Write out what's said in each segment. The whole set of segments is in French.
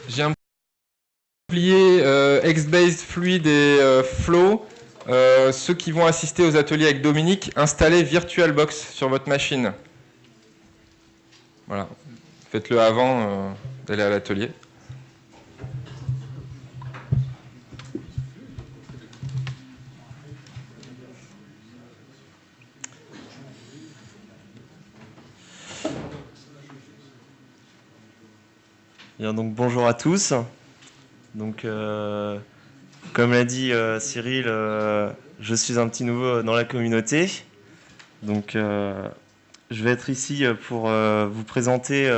J'ai un plié X-Based, Fluid et Flow. Ceux qui vont assister aux ateliers avec Dominique, installez VirtualBox sur votre machine. Voilà. Faites-le avant d'aller à l'atelier. Bien, donc bonjour à tous. Donc, comme l'a dit Cyril, je suis un petit nouveau dans la communauté. Donc, je vais être ici pour vous présenter,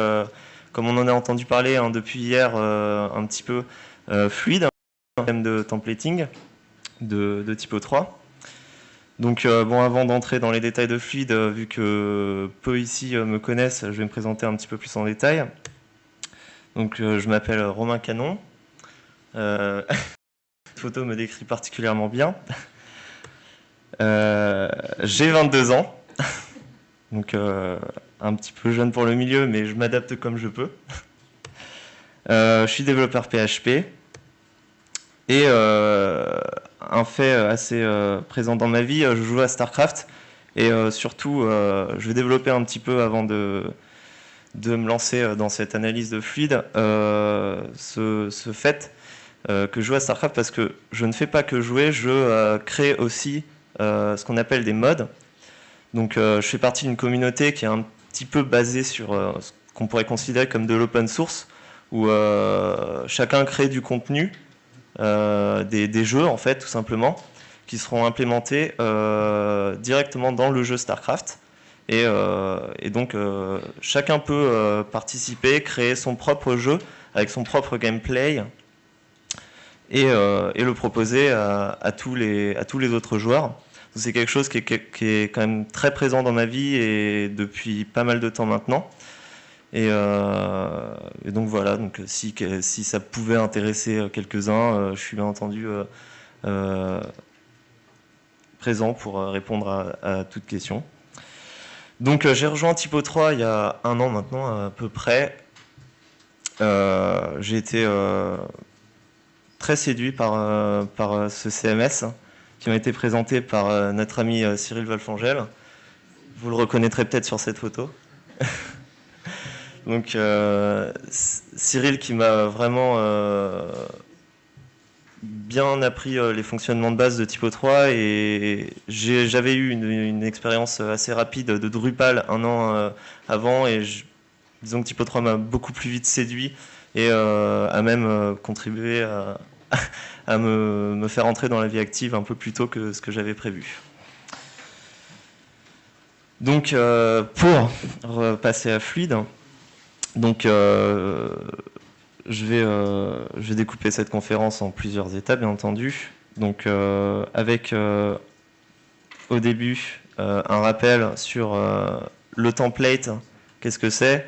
comme on en a entendu parler depuis hier, un petit peu Fluid, un thème de templating de typo 3. Donc, bon, avant d'entrer dans les détails de Fluid, vu que peu ici me connaissent, je vais me présenter un petit peu plus en détail. Donc, je m'appelle Romain Canon. Cette photo me décrit particulièrement bien. J'ai 22 ans, donc un petit peu jeune pour le milieu, mais je m'adapte comme je peux. Je suis développeur PHP. Et un fait assez présent dans ma vie, je joue à StarCraft. Et surtout, je vais développer un petit peu avant de me lancer dans cette analyse de fluide, ce fait que je joue à StarCraft, parce que je ne fais pas que jouer, je crée aussi ce qu'on appelle des mods. Donc je fais partie d'une communauté qui est un petit peu basée sur ce qu'on pourrait considérer comme de l'open source, où chacun crée du contenu, des jeux en fait tout simplement, qui seront implémentés directement dans le jeu StarCraft. Et donc chacun peut participer, créer son propre jeu avec son propre gameplay, et le proposer à tous les autres joueurs. C'est quelque chose qui est quand même très présent dans ma vie et depuis pas mal de temps maintenant. Et donc voilà, donc si ça pouvait intéresser quelques-uns, je suis bien entendu présent pour répondre à toute question. Donc j'ai rejoint Typo 3 il y a un an maintenant à peu près. J'ai été très séduit par ce CMS qui m'a été présenté par notre ami Cyril Wolfangel. Vous le reconnaîtrez peut-être sur cette photo. Donc Cyril qui m'a vraiment bien appris les fonctionnements de base de Typo 3, et j'avais eu une expérience assez rapide de Drupal un an avant, et disons que Typo 3 m'a beaucoup plus vite séduit et a même contribué à me faire entrer dans la vie active un peu plus tôt que ce que j'avais prévu. Donc pour repasser à Fluid, donc je vais découper cette conférence en plusieurs étapes, bien entendu. Donc avec au début un rappel sur le template, qu'est-ce que c'est,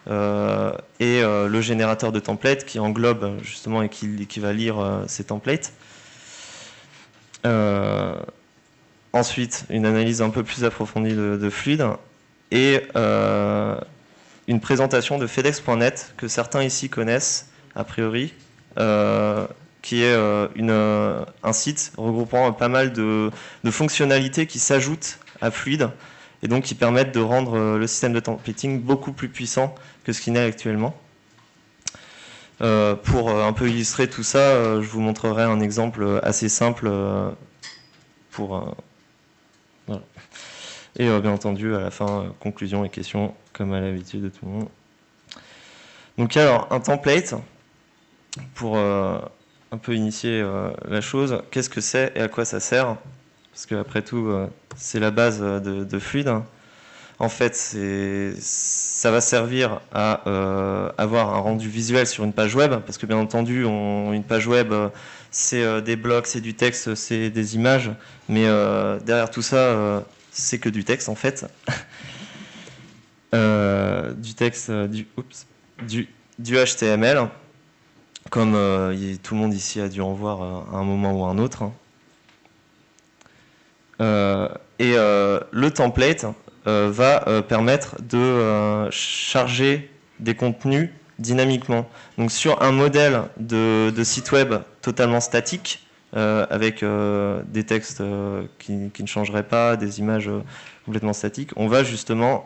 et le générateur de templates qui englobe justement et qui va lire ces templates. Ensuite, une analyse un peu plus approfondie de Fluid, et une présentation de FedEx.net que certains ici connaissent a priori, qui est un site regroupant pas mal de fonctionnalités qui s'ajoutent à Fluid et donc qui permettent de rendre le système de templating beaucoup plus puissant que ce qu'il n'est actuellement. Pour un peu illustrer tout ça, je vous montrerai un exemple assez simple pour... voilà. Et bien entendu, à la fin, conclusion et questions, comme à l'habitude de tout le monde. Donc alors, un template, pour un peu initier la chose, qu'est-ce que c'est et à quoi ça sert? Parce qu'après tout, c'est la base de Fluid. En fait, ça va servir à avoir un rendu visuel sur une page web, parce que bien entendu, une page web, c'est des blocs, c'est du texte, c'est des images, mais derrière tout ça, c'est que du texte en fait. Du texte, du HTML, comme tout le monde ici a dû en voir à un moment ou à un autre. Et le template va permettre de charger des contenus dynamiquement. Donc sur un modèle de site web totalement statique, avec des textes qui ne changeraient pas, des images complètement statiques, on va justement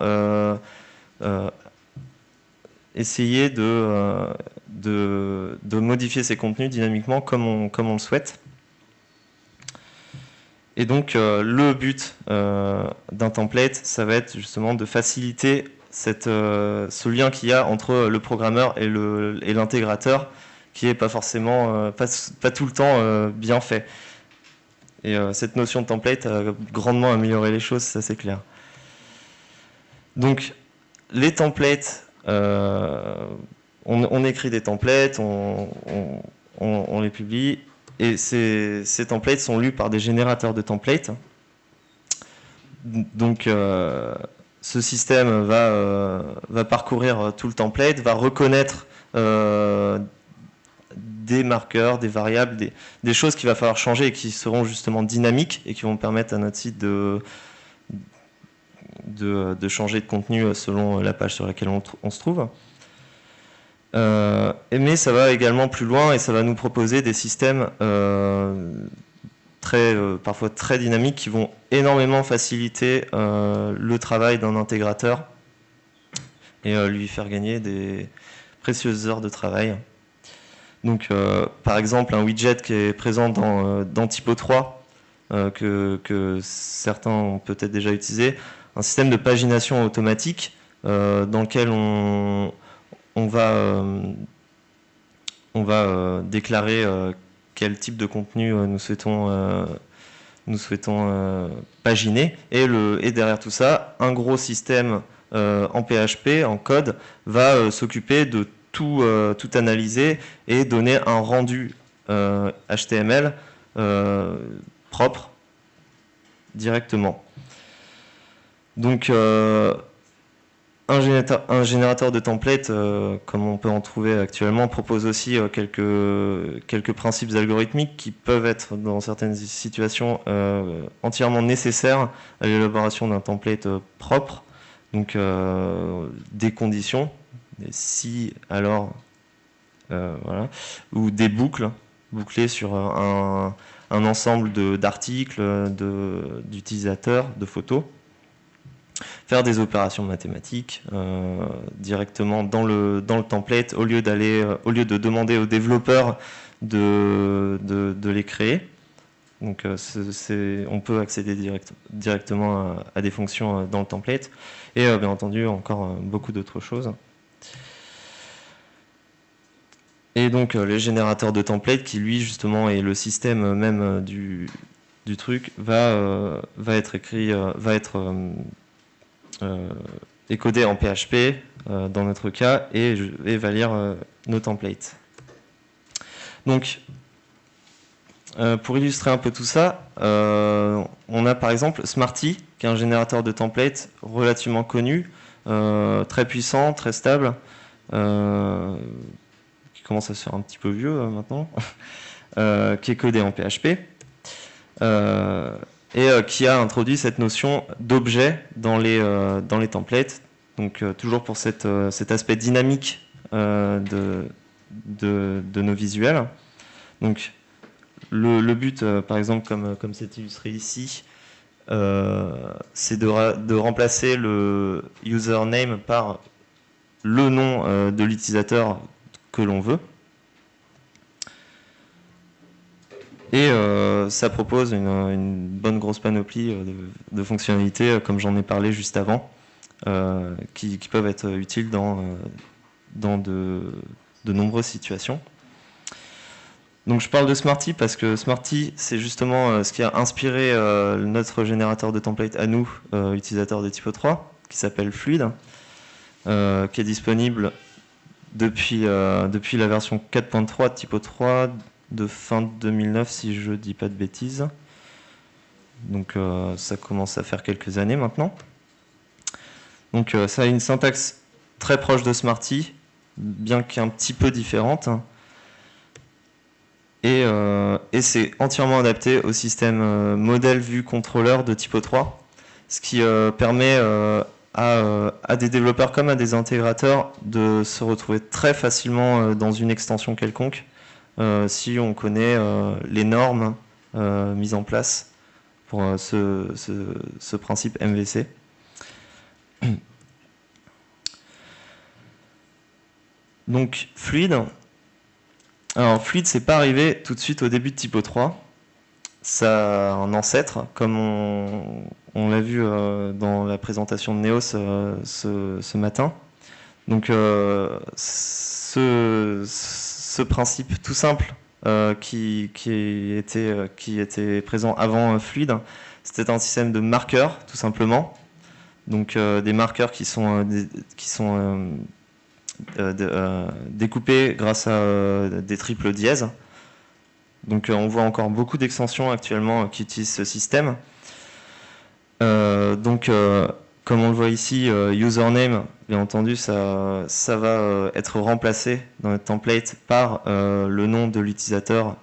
essayer de modifier ces contenus dynamiquement comme on le souhaite. Et donc le but d'un template, ça va être justement de faciliter ce lien qu'il y a entre le programmeur et l'intégrateur, qui n'est pas forcément, pas tout le temps bien fait. Et cette notion de template a grandement amélioré les choses, ça c'est clair. Donc les templates, on écrit des templates, on les publie, et ces templates sont lus par des générateurs de templates. Donc ce système va parcourir tout le template, va reconnaître des marqueurs, des variables, des choses qu'il va falloir changer et qui seront justement dynamiques et qui vont permettre à notre site de changer de contenu selon la page sur laquelle on se trouve. Mais ça va également plus loin et ça va nous proposer des systèmes parfois très dynamiques qui vont énormément faciliter le travail d'un intégrateur et lui faire gagner des précieuses heures de travail. Donc par exemple un widget qui est présent dans Typo 3 que certains ont peut-être déjà utilisé, un système de pagination automatique dans lequel on va déclarer quel type de contenu nous souhaitons paginer, et derrière tout ça, un gros système en PHP, en code, va s'occuper de tout analyser et donner un rendu HTML propre directement. Donc un générateur de templates, comme on peut en trouver actuellement, propose aussi quelques principes algorithmiques qui peuvent être, dans certaines situations, entièrement nécessaires à l'élaboration d'un template propre. Donc des conditions, des si, alors, voilà, ou des bouclées sur un ensemble d'articles, d'utilisateurs, de photos. Faire des opérations mathématiques directement dans le template au lieu de demander aux développeurs de les créer. Donc on peut accéder directement à des fonctions dans le template et bien entendu encore beaucoup d'autres choses. Et donc les générateurs de templates qui lui justement est le système même du truc va être est codé en PHP dans notre cas et va lire nos templates. Donc, pour illustrer un peu tout ça, on a par exemple Smarty, qui est un générateur de templates relativement connu, très puissant, très stable, qui commence à se faire un petit peu vieux maintenant, qui est codé en PHP. Et qui a introduit cette notion d'objet dans les templates. Donc toujours pour cet aspect dynamique de nos visuels. Donc le but, par exemple, comme c'est illustré ici, c'est de remplacer le username par le nom de l'utilisateur que l'on veut. Et ça propose une bonne grosse panoplie de fonctionnalités, comme j'en ai parlé juste avant, qui peuvent être utiles dans de nombreuses situations. Donc je parle de Smarty parce que Smarty, c'est justement ce qui a inspiré notre générateur de template à nous, utilisateurs de Typo 3, qui s'appelle Fluid, qui est disponible depuis la version 4.3 de Typo 3, de fin 2009 si je dis pas de bêtises. Donc ça commence à faire quelques années maintenant. Donc ça a une syntaxe très proche de Smarty, bien qu'un petit peu différente. Et c'est entièrement adapté au système modèle vue contrôleur de Typo 3, ce qui permet à des développeurs comme à des intégrateurs de se retrouver très facilement dans une extension quelconque si on connaît les normes mises en place pour ce principe MVC. Donc Fluid. Alors Fluid, c'est pas arrivé tout de suite au début de Typo 3. Ça a un ancêtre, comme on l'a vu dans la présentation de Neos ce matin. Donc ce principe tout simple qui était présent avant Fluid, c'était un système de marqueurs tout simplement. Donc des marqueurs qui sont découpés grâce à des triples dièses. Donc on voit encore beaucoup d'extensions actuellement qui utilisent ce système. Comme on le voit ici, username, bien entendu, ça va être remplacé dans notre template par le nom de l'utilisateur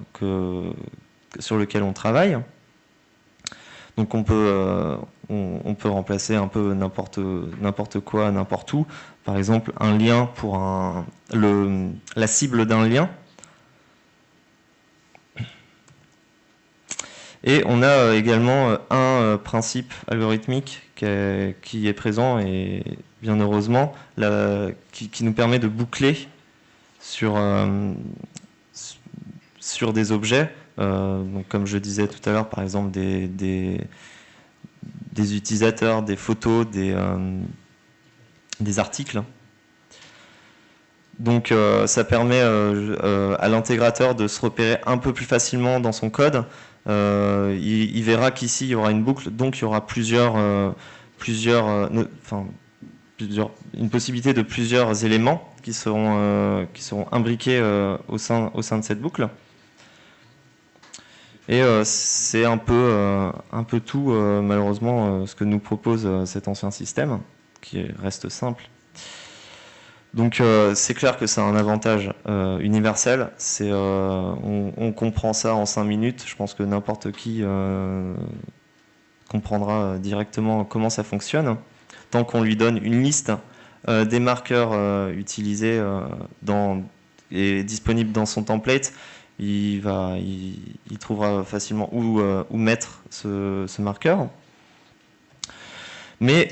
sur lequel on travaille. Donc on peut remplacer un peu n'importe quoi, n'importe où. Par exemple, un lien pour la cible d'un lien. Et on a également un principe algorithmique qui est présent, et bien heureusement, qui nous permet de boucler sur des objets. Donc comme je disais tout à l'heure, par exemple des utilisateurs, des photos, des articles. Donc ça permet à l'intégrateur de se repérer un peu plus facilement dans son code. Il verra qu'ici il y aura une boucle, donc il y aura une possibilité de plusieurs éléments qui seront imbriqués au sein de cette boucle. Et c'est un peu tout, malheureusement, ce que nous propose cet ancien système, qui reste simple. Donc c'est clair que c'est un avantage universel. On comprend ça en 5 minutes. Je pense que n'importe qui comprendra directement comment ça fonctionne. Tant qu'on lui donne une liste des marqueurs utilisés et disponibles dans son template, il trouvera facilement où mettre ce marqueur. Mais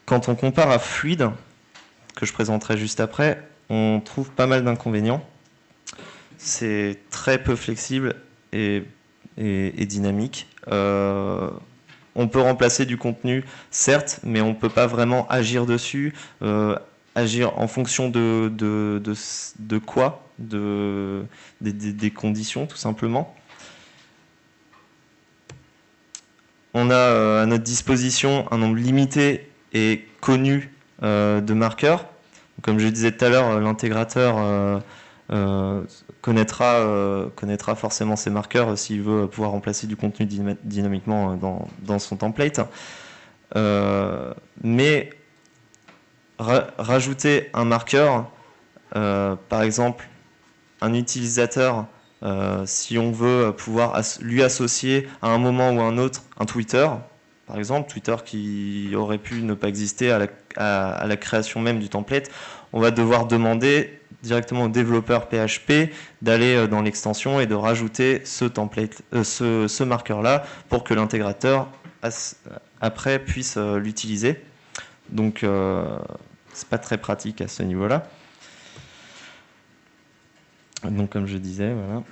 quand on compare à Fluid, que je présenterai juste après, on trouve pas mal d'inconvénients. C'est très peu flexible et dynamique. On peut remplacer du contenu, certes, mais on ne peut pas vraiment agir dessus, agir en fonction de quoi, des conditions, tout simplement. On a à notre disposition un nombre limité et connu de marqueurs. Comme je disais tout à l'heure, l'intégrateur connaîtra forcément ces marqueurs s'il veut pouvoir remplacer du contenu dynamiquement dans son template. Mais rajouter un marqueur, par exemple un utilisateur, si on veut pouvoir lui associer à un moment ou à un autre un Twitter, par exemple, Twitter qui aurait pu ne pas exister à la création même du template, on va devoir demander directement au développeur PHP d'aller dans l'extension et de rajouter ce marqueur-là pour que l'intégrateur après puisse l'utiliser. Donc c'est pas très pratique à ce niveau-là. Donc comme je disais, voilà.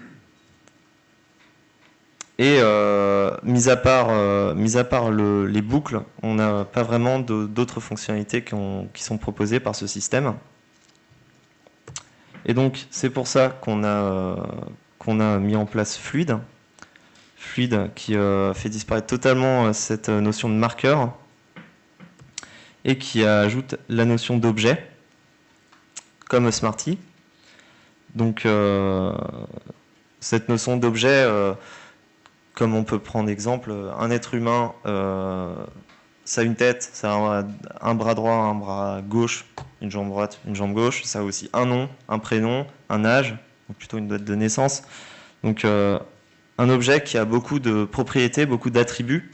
Et mis à part les boucles, on n'a pas vraiment d'autres fonctionnalités qui sont proposées par ce système. Et donc c'est pour ça qu'on a mis en place Fluid. Fluid qui fait disparaître totalement cette notion de marqueur et qui ajoute la notion d'objet comme Smarty. Donc cette notion d'objet, comme on peut prendre exemple, un être humain, ça a une tête, ça a un bras droit, un bras gauche, une jambe droite, une jambe gauche, ça a aussi un nom, un prénom, un âge, donc plutôt une date de naissance. Donc un objet qui a beaucoup de propriétés, beaucoup d'attributs,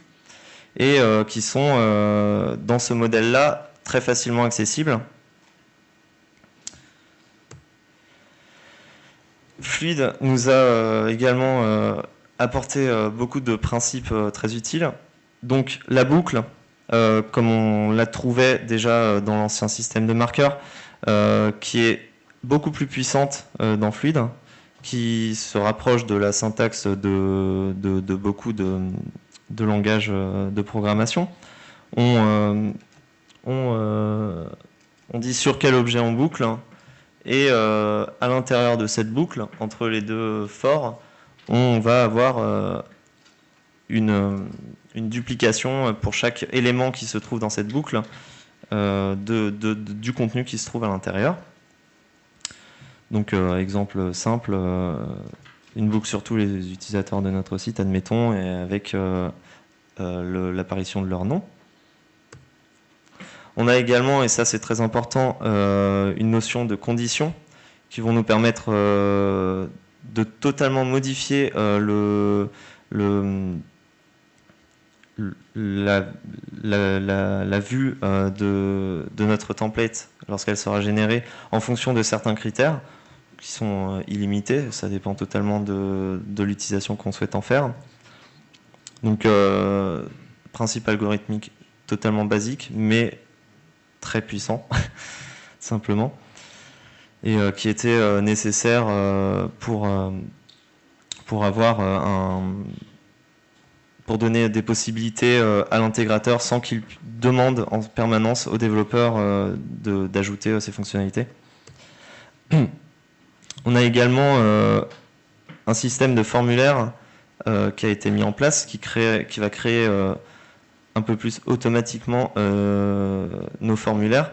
et qui sont dans ce modèle-là très facilement accessible. Fluid nous a également apporté beaucoup de principes très utiles. Donc la boucle, comme on la trouvait déjà dans l'ancien système de marqueurs, qui est beaucoup plus puissante dans Fluid, qui se rapproche de la syntaxe de beaucoup de langages de programmation. On dit sur quel objet on boucle, et à l'intérieur de cette boucle, entre les deux fors, on va avoir une duplication pour chaque élément qui se trouve dans cette boucle du contenu qui se trouve à l'intérieur. Donc, exemple simple, une boucle sur tous les utilisateurs de notre site, admettons, et avec l'apparition de leur nom. On a également, et ça c'est très important, une notion de conditions qui vont nous permettre de totalement modifier la vue de notre template lorsqu'elle sera générée en fonction de certains critères qui sont illimités. Ça dépend totalement de l'utilisation qu'on souhaite en faire. Donc, principe algorithmique totalement basique, mais très puissant, simplement, et qui était nécessaire pour avoir pour donner des possibilités à l'intégrateur sans qu'il demande en permanence aux développeurs d'ajouter ces fonctionnalités. On a également un système de formulaire qui a été mis en place, qui va créer un peu plus automatiquement nos formulaires.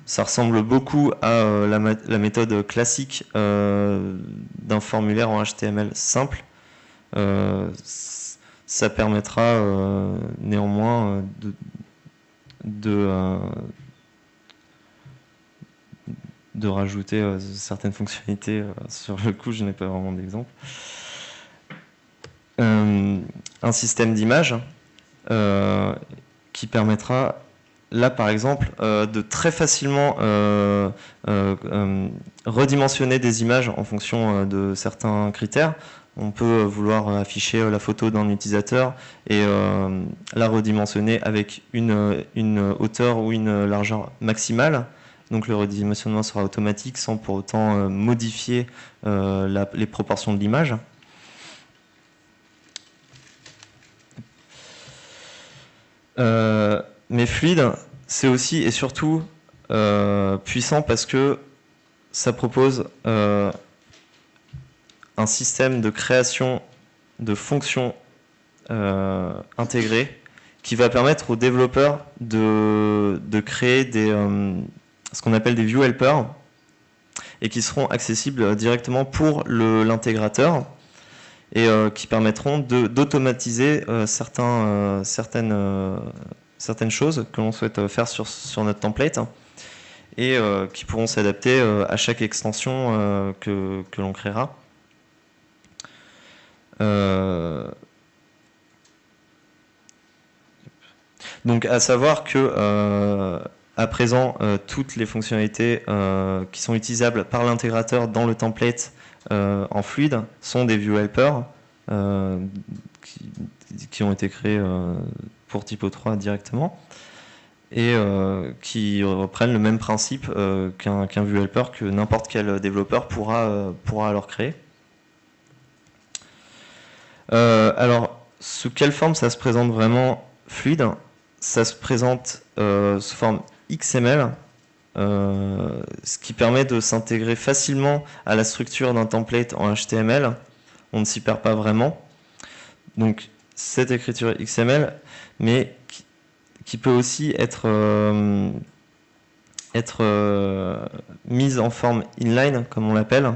Ça ressemble beaucoup à la méthode classique d'un formulaire en HTML simple. Ça permettra néanmoins de rajouter certaines fonctionnalités. Sur le coup, je n'ai pas vraiment d'exemple. Un système d'image qui permettra, là par exemple, de très facilement redimensionner des images en fonction de certains critères. On peut vouloir afficher la photo d'un utilisateur et la redimensionner avec une hauteur ou une largeur maximale. Donc le redimensionnement sera automatique sans pour autant modifier les proportions de l'image. Mais Fluid, c'est aussi et surtout puissant parce que ça propose un système de création de fonctions intégrées qui va permettre aux développeurs de créer ce qu'on appelle des view helpers et qui seront accessibles directement pour l'intégrateur et qui permettront d'automatiser certaines choses que l'on souhaite faire sur notre template et qui pourront s'adapter à chaque extension que l'on créera. Donc à savoir que à présent toutes les fonctionnalités qui sont utilisables par l'intégrateur dans le template en Fluid sont des view helpers qui ont été créés pour Typo3 directement et qui reprennent le même principe qu'un view helper que n'importe quel développeur pourra alors créer. Alors, sous quelle forme ça se présente vraiment Fluid? Ça se présente sous forme XML, ce qui permet de s'intégrer facilement à la structure d'un template en HTML. On ne s'y perd pas vraiment. Donc, cette écriture XML, mais qui peut aussi être mise en forme inline, comme on l'appelle.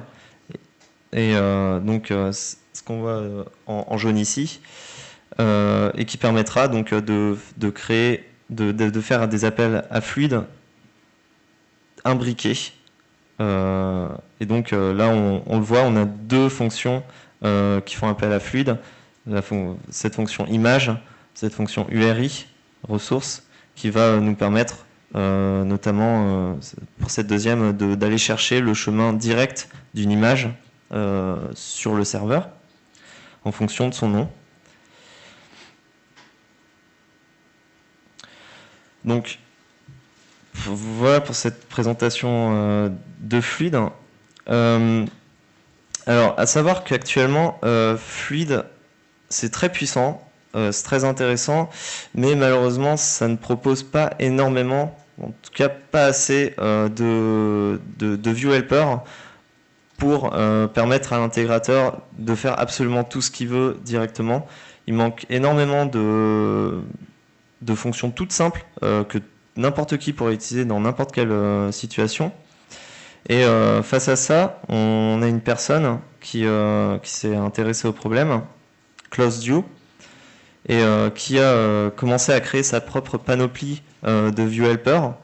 Et donc, ce qu'on voit en jaune ici, et qui permettra donc de faire des appels à Fluid imbriqués. Et donc là, on le voit, on a deux fonctions qui font appel à Fluid. Cette fonction image, cette fonction URI, ressources, qui va nous permettre notamment pour cette deuxième, d'aller chercher le chemin direct d'une image sur le serveur en fonction de son nom. Donc voilà pour cette présentation de Fluid. Alors, à savoir qu'actuellement, Fluid, c'est très puissant, c'est très intéressant, mais malheureusement, ça ne propose pas énormément, en tout cas pas assez de view helper pour permettre à l'intégrateur de faire absolument tout ce qu'il veut directement. Il manque énormément de fonctions toutes simples que n'importe qui pourrait utiliser dans n'importe quelle situation. Et face à ça, on a une personne qui s'est intéressée au problème, CloseView, et qui a commencé à créer sa propre panoplie de view helpers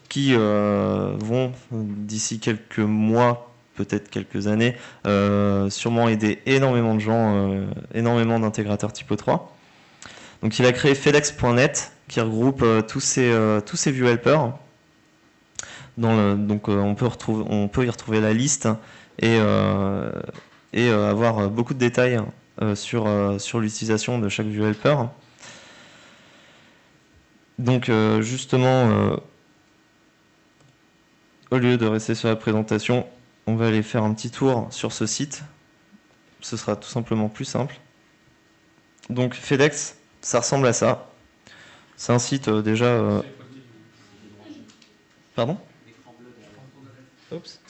qui vont, d'ici quelques mois, peut-être quelques années, sûrement aider énormément de gens, énormément d'intégrateurs Typo 3. Donc il a créé FedEx.net qui regroupe tous ces view helpers. Donc on peut y retrouver la liste et avoir beaucoup de détails sur l'utilisation de chaque view helper. Donc justement, au lieu de rester sur la présentation, on va aller faire un petit tour sur ce site. Ce sera tout simplement plus simple. Donc FedEx, ça ressemble à ça. C'est un site déjà... Pardon ? Oups.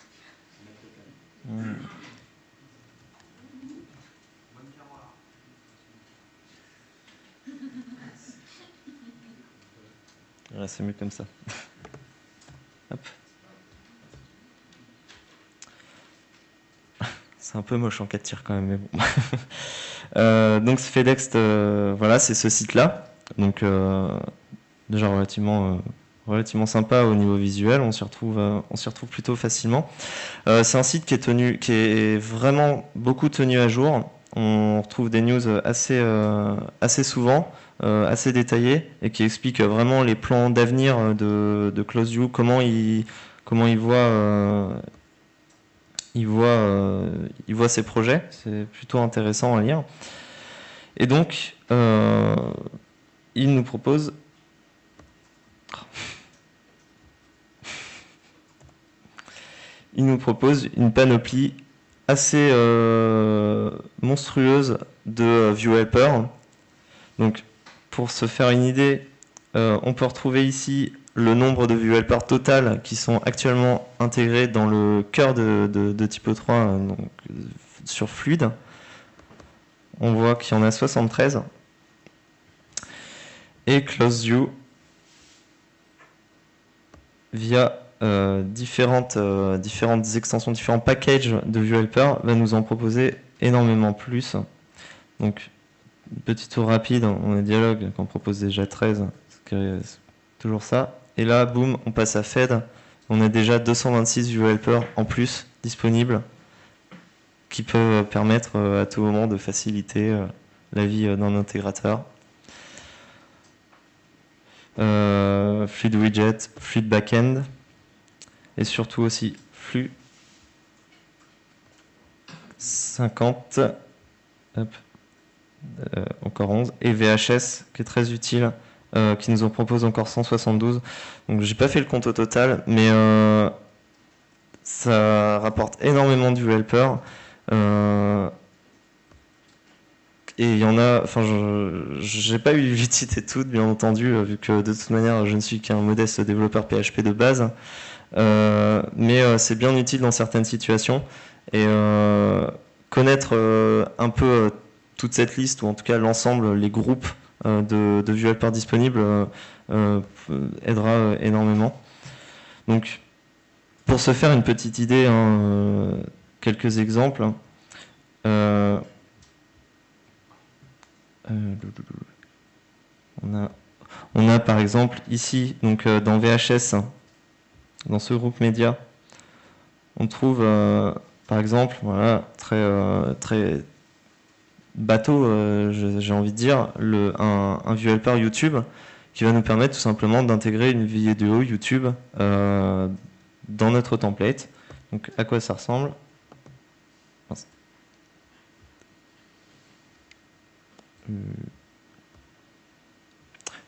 Ouais, c'est mieux comme ça. Hop. C'est un peu moche en 4 tirs quand même, mais bon. Donc FedEx, voilà, c'est ce site-là. Donc déjà relativement sympa au niveau visuel, on s'y retrouve plutôt facilement. C'est un site qui est vraiment beaucoup tenu à jour. On retrouve des news assez souvent, assez détaillés, et qui expliquent vraiment les plans d'avenir de CloseView, comment il voit ses projets. C'est plutôt intéressant à lire. Et donc, il nous propose... une panoplie assez monstrueuse de view helper. Donc, pour se faire une idée, on peut retrouver ici le nombre de view helper total qui sont actuellement intégrés dans le cœur de Typo 3 donc, sur Fluid. On voit qu'il y en a 73. Et CloseView, via différentes extensions, différents packages de view helper, va nous en proposer énormément plus. Donc, petit tour rapide, on a Dialog qu'on propose déjà 13, c'est toujours ça. Et là, boum, on passe à Fed, on a déjà 226 view helper en plus disponibles, qui peuvent permettre à tout moment de faciliter la vie d'un intégrateur. Fluid Widget, Fluid Backend, et surtout aussi Flux 50, encore 11, et VHS qui est très utile, qui nous en propose encore 172. Donc j'ai pas fait le compte au total, mais ça rapporte énormément de view helper. Et il y en a, enfin, j'ai pas eu l'utilité toute, bien entendu, vu que de toute manière, je ne suis qu'un modeste développeur PHP de base. Mais c'est bien utile dans certaines situations. Et connaître un peu toute cette liste, ou en tout cas l'ensemble, les groupes de view helper disponibles, aidera énormément. Donc, pour se faire une petite idée, quelques exemples. On a par exemple ici, donc dans VHS, dans ce groupe média, on trouve par exemple, voilà, très bateau, j'ai envie de dire, un view helper YouTube qui va nous permettre tout simplement d'intégrer une vidéo YouTube dans notre template. Donc à quoi ça ressemble?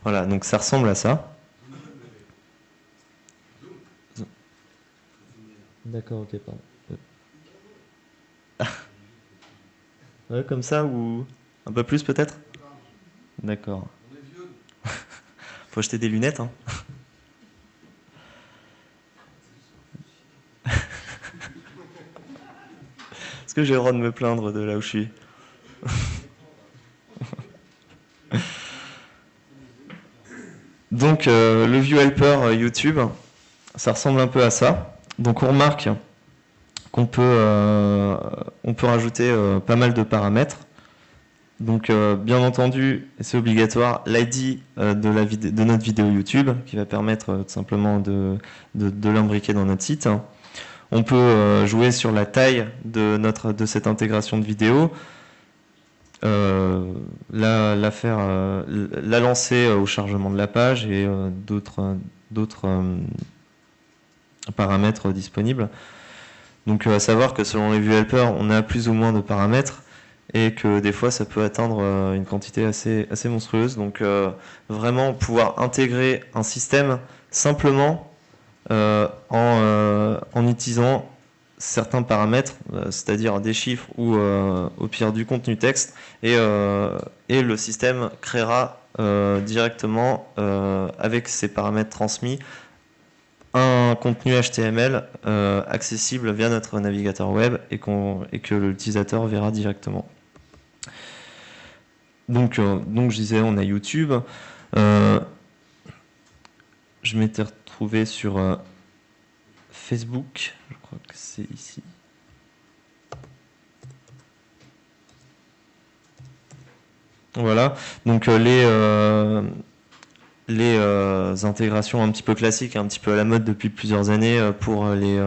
Voilà, donc ça ressemble à ça. D'accord, ok, pardon. Ouais, comme ça ou un peu plus peut-être? D'accord. Faut acheter des lunettes, hein. Est-ce que j'ai le droit de me plaindre de là où je suis? Donc le View Helper YouTube, ça ressemble un peu à ça. Donc on remarque qu'on peut rajouter pas mal de paramètres. Donc bien entendu, c'est obligatoire, l'ID de notre vidéo YouTube, qui va permettre tout simplement de l'imbriquer dans notre site. On peut jouer sur la taille de cette intégration de vidéo, la lancer au chargement de la page et d'autres paramètres disponibles. Donc à savoir que selon les View Helper, on a plus ou moins de paramètres et que des fois ça peut atteindre une quantité assez monstrueuse. Donc vraiment pouvoir intégrer un système simplement en utilisant certains paramètres, c'est-à-dire des chiffres ou au pire du contenu texte, et le système créera directement avec ces paramètres transmis un contenu HTML accessible via notre navigateur web et que l'utilisateur verra directement. Donc je disais, on a YouTube. Je m'étais retrouvé sur Facebook, je crois que c'est ici. Voilà, donc les intégrations un petit peu classiques, un petit peu à la mode depuis plusieurs années pour les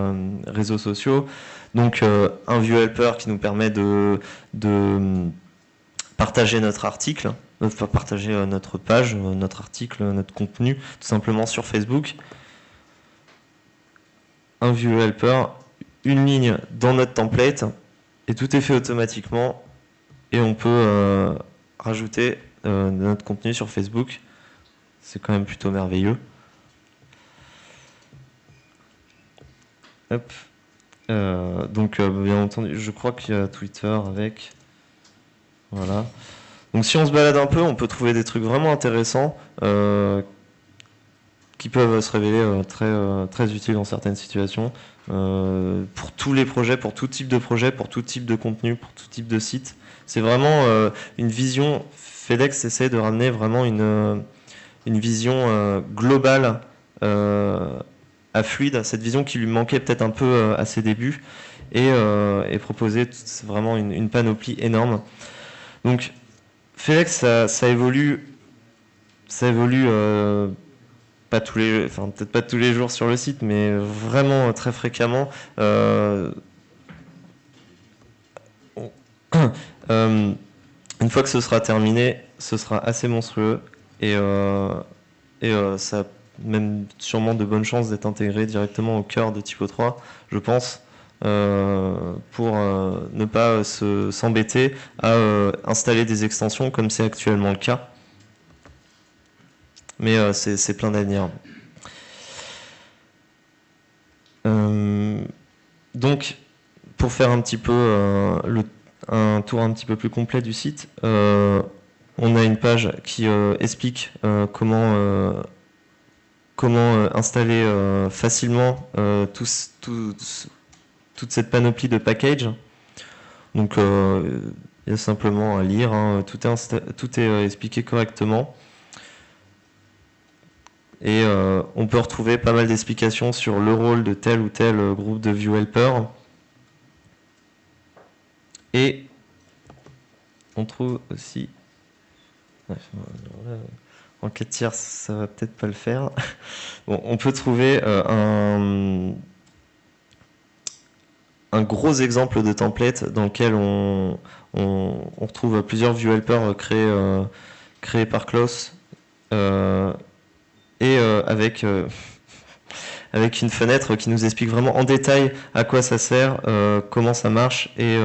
réseaux sociaux. Donc un View Helper qui nous permet de partager notre article, partager notre page, notre article, notre contenu, tout simplement sur Facebook. Un View Helper, une ligne dans notre template, et tout est fait automatiquement, et on peut rajouter notre contenu sur Facebook. C'est quand même plutôt merveilleux. Hop. Donc bien entendu, je crois qu'il y a Twitter avec. Voilà. Donc si on se balade un peu, on peut trouver des trucs vraiment intéressants qui peuvent se révéler très utiles dans certaines situations. Pour tous les projets, pour tout type de projet, pour tout type de contenu, pour tout type de site. C'est vraiment une vision. FedEx essaie de ramener vraiment une vision globale à Fluide, cette vision qui lui manquait peut-être un peu à ses débuts, et proposer vraiment une panoplie énorme. Donc FedEx, ça évolue pas tous les, enfin peut-être pas tous les jours sur le site, mais vraiment très fréquemment. Une fois que ce sera terminé, ce sera assez monstrueux et ça a même sûrement de bonnes chances d'être intégré directement au cœur de Typo 3, je pense, pour ne pas s'embêter à installer des extensions comme c'est actuellement le cas. Mais c'est plein d'avenir. Donc, pour faire un petit peu un tour un petit peu plus complet du site, on a une page qui explique comment installer facilement toute cette panoplie de packages. Donc il y a simplement à lire, hein, tout est expliqué correctement. Et on peut retrouver pas mal d'explications sur le rôle de tel ou tel groupe de View Helper. Et on trouve aussi... En 4 tiers, ça va peut-être pas le faire. Bon, on peut trouver un gros exemple de template dans lequel on retrouve plusieurs View Helper créés par Klaus et avec une fenêtre qui nous explique vraiment en détail à quoi ça sert, comment ça marche et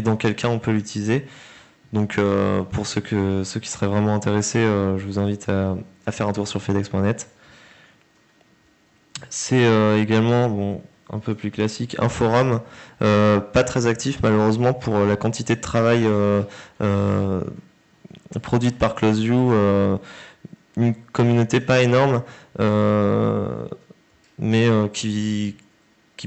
dans quel cas on peut l'utiliser. Donc pour ceux qui seraient vraiment intéressés, je vous invite à faire un tour sur fedex.net. C'est également, bon, un peu plus classique, un forum, pas très actif malheureusement pour la quantité de travail produite par CloseView, une communauté pas énorme, mais qui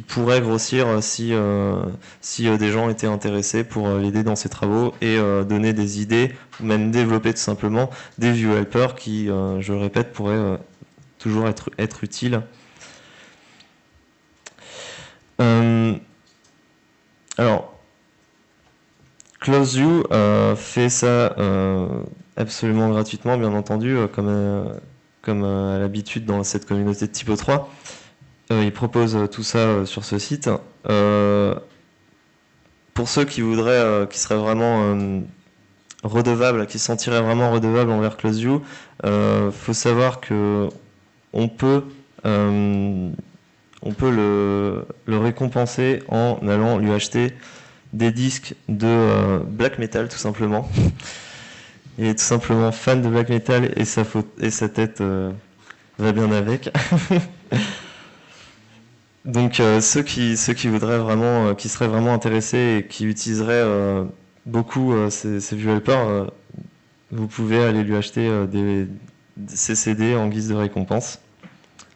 pourrait grossir si des gens étaient intéressés pour l'aider dans ses travaux et donner des idées, ou même développer tout simplement des view helpers qui, je le répète, pourraient toujours être utiles. Alors, CloseView fait ça absolument gratuitement, bien entendu, comme à l'habitude dans cette communauté de Typo 3. Il propose tout ça sur ce site. Pour ceux qui voudraient, qui seraient vraiment redevables, qui se sentiraient vraiment redevables envers CloseView, faut savoir que on peut le récompenser en allant lui acheter des disques de black metal, tout simplement. Il est tout simplement fan de black metal et sa tête va bien avec. Donc ceux qui voudraient vraiment, qui seraient vraiment intéressés et qui utiliseraient beaucoup ces view helpers, vous pouvez aller lui acheter ces CD en guise de récompense.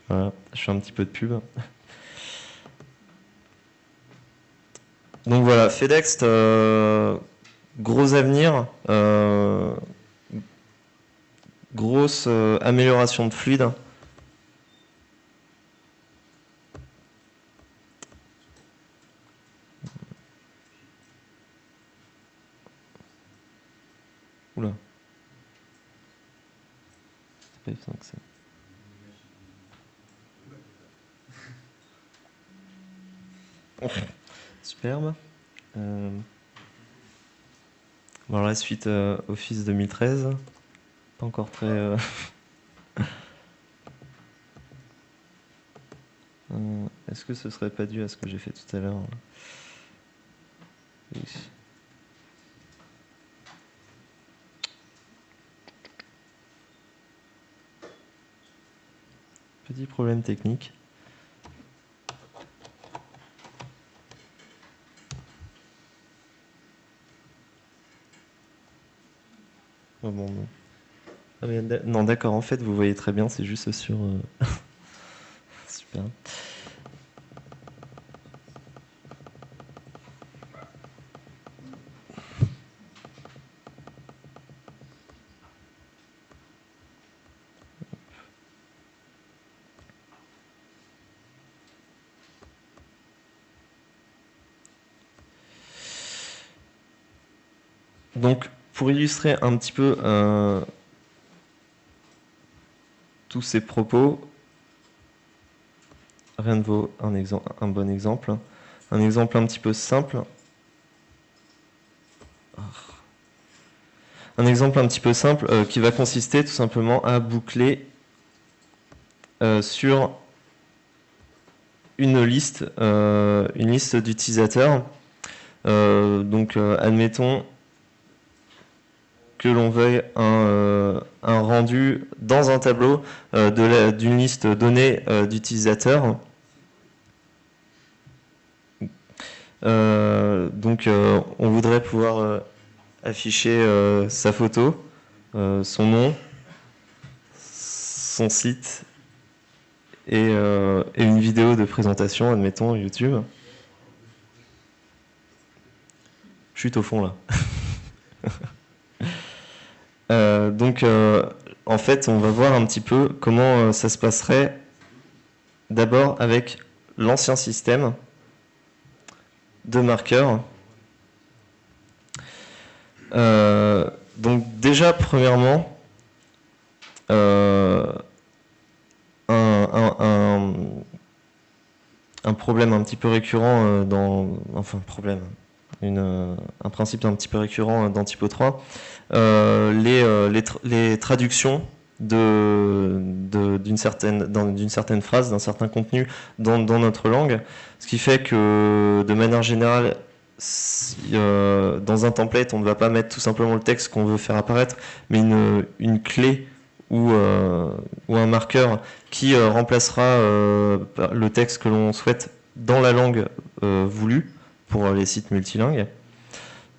Voilà, je fais un petit peu de pub. Donc voilà, Fedex, gros avenir, grosse amélioration de fluide. Oula. C'est pas évident que ça. Superbe. Bon, la suite Office 2013. Pas encore très... Est-ce que ce serait pas dû à ce que j'ai fait tout à l'heure? Oui. Petit problème technique. Oh bon, non. Ah, non, d'accord, en fait, vous voyez très bien, c'est juste sur... Super. Donc, pour illustrer un petit peu tous ces propos, rien ne vaut un bon exemple. Un exemple un petit peu simple. Un exemple un petit peu simple qui va consister tout simplement à boucler sur une liste d'utilisateurs. Donc, admettons que l'on veuille un rendu dans un tableau d'une liste donnée d'utilisateurs. Donc on voudrait pouvoir afficher sa photo, son nom, son site et une vidéo de présentation, admettons, YouTube. Chute au fond là. Donc en fait on va voir un petit peu comment ça se passerait d'abord avec l'ancien système de marqueurs. Donc déjà premièrement un problème un petit peu récurrent un principe un petit peu récurrent dans Typo 3, les traductions d'une certaine phrase, d'un certain contenu dans notre langue, ce qui fait que de manière générale, dans un template, on ne va pas mettre tout simplement le texte qu'on veut faire apparaître, mais une clé ou un marqueur qui remplacera le texte que l'on souhaite dans la langue voulue pour les sites multilingues.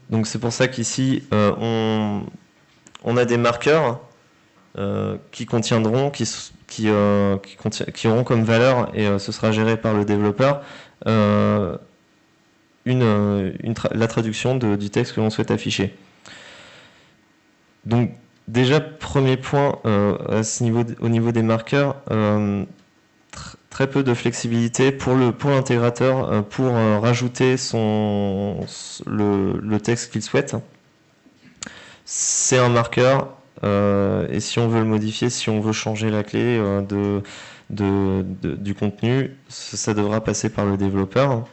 Donc c'est pour ça qu'ici, on a des marqueurs qui contiendront, qui auront comme valeur, et ce sera géré par le développeur, la traduction du texte que l'on souhaite afficher. Donc déjà, premier point au niveau des marqueurs, très peu de flexibilité pour l'intégrateur pour rajouter le texte qu'il souhaite. C'est un marqueur, et si on veut le modifier, si on veut changer la clé du contenu, ça devra passer par le développeur.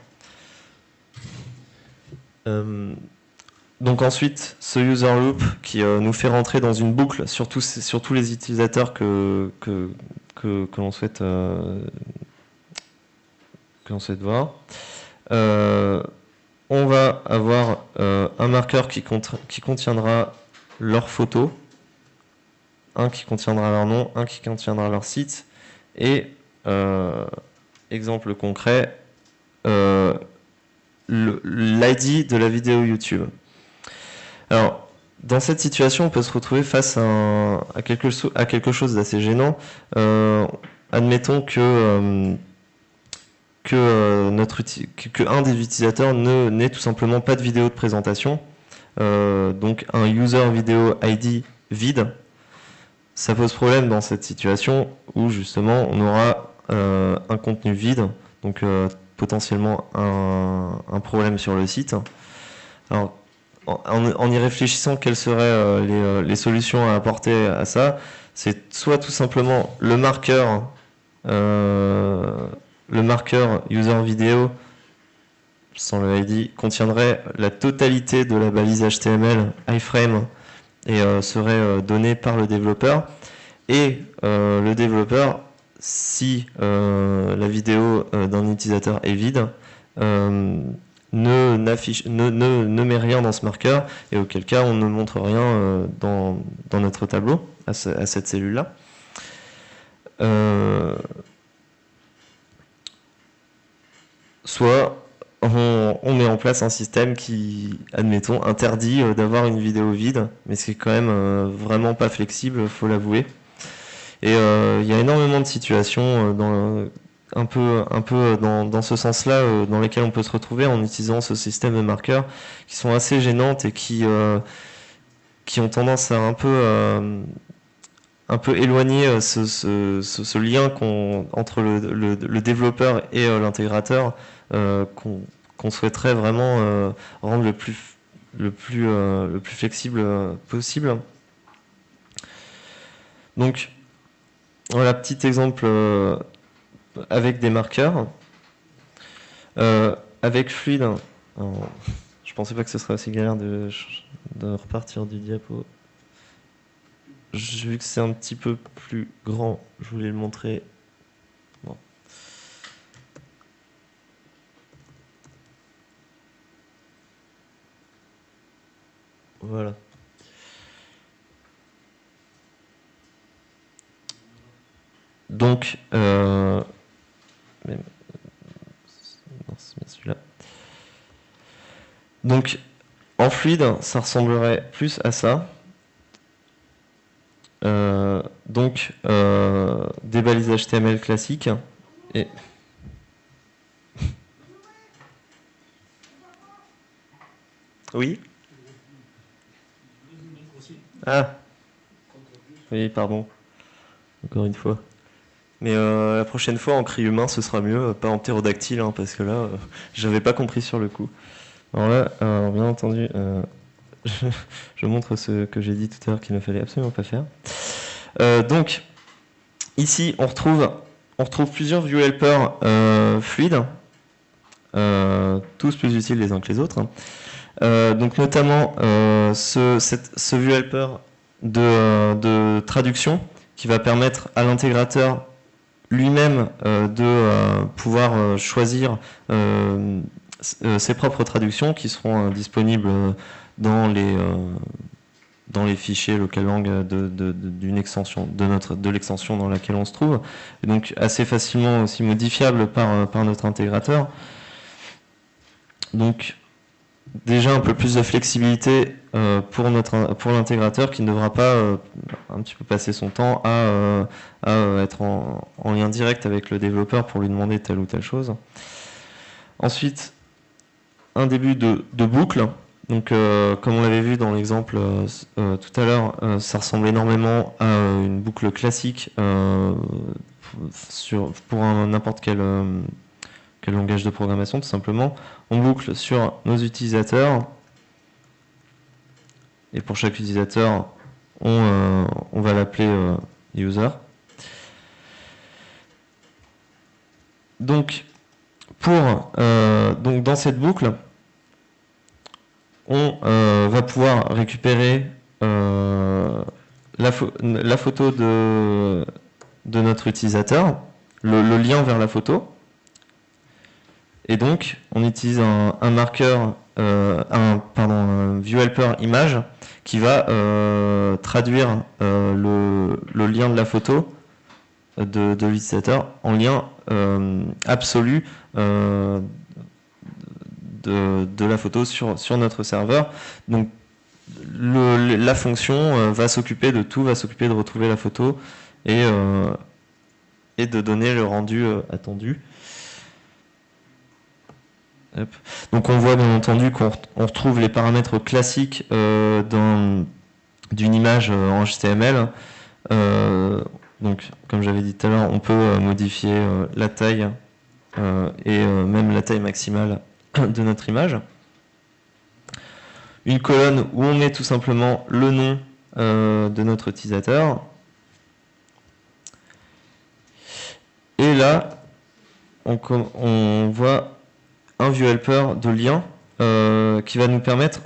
Donc ensuite, ce user loop qui nous fait rentrer dans une boucle sur tous les utilisateurs que l'on souhaite voir. On va avoir un marqueur qui contiendra leur photo, un qui contiendra leur nom, un qui contiendra leur site, et exemple concret, l'ID de la vidéo YouTube. Alors, dans cette situation, on peut se retrouver face à quelque chose d'assez gênant. Admettons qu'un des utilisateurs n'ait tout simplement pas de vidéo de présentation, donc un user vidéo ID vide. Ça pose problème dans cette situation où justement on aura un contenu vide, donc potentiellement un problème sur le site. Alors, en y réfléchissant, quelles seraient les solutions à apporter à ça? C'est soit tout simplement le marqueur user vidéo sans le ID contiendrait la totalité de la balise HTML iframe et serait donné par le développeur. Et le développeur, si la vidéo d'un utilisateur est vide, ne met rien dans ce marqueur, et auquel cas on ne montre rien dans notre tableau à cette cellule-là. Soit on met en place un système qui, admettons, interdit d'avoir une vidéo vide, mais c'est quand même vraiment pas flexible, faut l'avouer. Et il y a énormément de situations un peu dans ce sens-là, dans lesquelles on peut se retrouver en utilisant ce système de marqueurs, qui sont assez gênantes et qui ont tendance à un peu éloigner ce lien entre le développeur et l'intégrateur, qu'on souhaiterait vraiment rendre le plus flexible possible. Donc voilà, petit exemple avec des marqueurs. Avec Fluid, je pensais pas que ce serait aussi galère de repartir du diapo. Vu que c'est un petit peu plus grand, je voulais le montrer. Bon. Voilà. Donc, non, c'est bien celui-là. Donc, en fluide, ça ressemblerait plus à ça. Donc, des balises HTML classiques et oui. Ah, oui, pardon. Encore une fois. Mais la prochaine fois, en cri humain, ce sera mieux, pas en ptérodactyle, hein, parce que là, j'avais pas compris sur le coup. Alors là, bien entendu, je montre ce que j'ai dit tout à l'heure qu'il ne fallait absolument pas faire. Donc, ici, on retrouve plusieurs view helpers fluides, tous plus utiles les uns que les autres. Donc, notamment ce view helper de traduction qui va permettre à l'intégrateur lui-même de pouvoir choisir ses propres traductions qui seront disponibles dans les fichiers local lang d'une extension, de l'extension dans laquelle on se trouve, et donc assez facilement aussi modifiable par notre intégrateur. Donc déjà un peu plus de flexibilité pour l'intégrateur qui ne devra pas un petit peu passer son temps à être en lien direct avec le développeur pour lui demander telle ou telle chose. Ensuite, un début de boucle. Donc, comme on l'avait vu dans l'exemple tout à l'heure, ça ressemble énormément à une boucle classique pour n'importe quel langage de programmation, tout simplement. On boucle sur nos utilisateurs, et pour chaque utilisateur, on va l'appeler user. Donc, donc dans cette boucle, on va pouvoir récupérer la photo de notre utilisateur, le lien vers la photo. Et donc, on utilise un marqueur, un view helper image qui va traduire le lien de la photo de l'utilisateur en lien absolu de la photo sur notre serveur. Donc, la fonction va s'occuper de tout, va s'occuper de retrouver la photo et de donner le rendu attendu. Donc on voit bien entendu qu'on retrouve les paramètres classiques d'une image en HTML. Donc comme j'avais dit tout à l'heure, on peut modifier la taille et même la taille maximale de notre image. Une colonne où on met tout simplement le nom de notre utilisateur. Et là, on voit un view helper de lien qui va nous permettre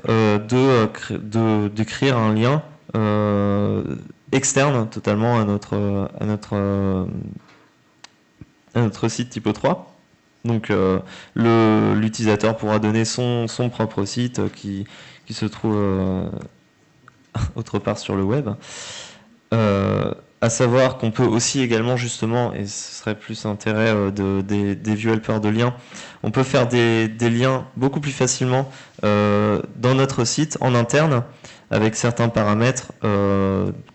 d'écrire un lien externe totalement à notre site typo 3. Donc l'utilisateur pourra donner son propre site qui se trouve autre part sur le web. À savoir qu'on peut aussi également justement, et ce serait plus intérêt des view helpers de liens, on peut faire des liens beaucoup plus facilement dans notre site en interne avec certains paramètres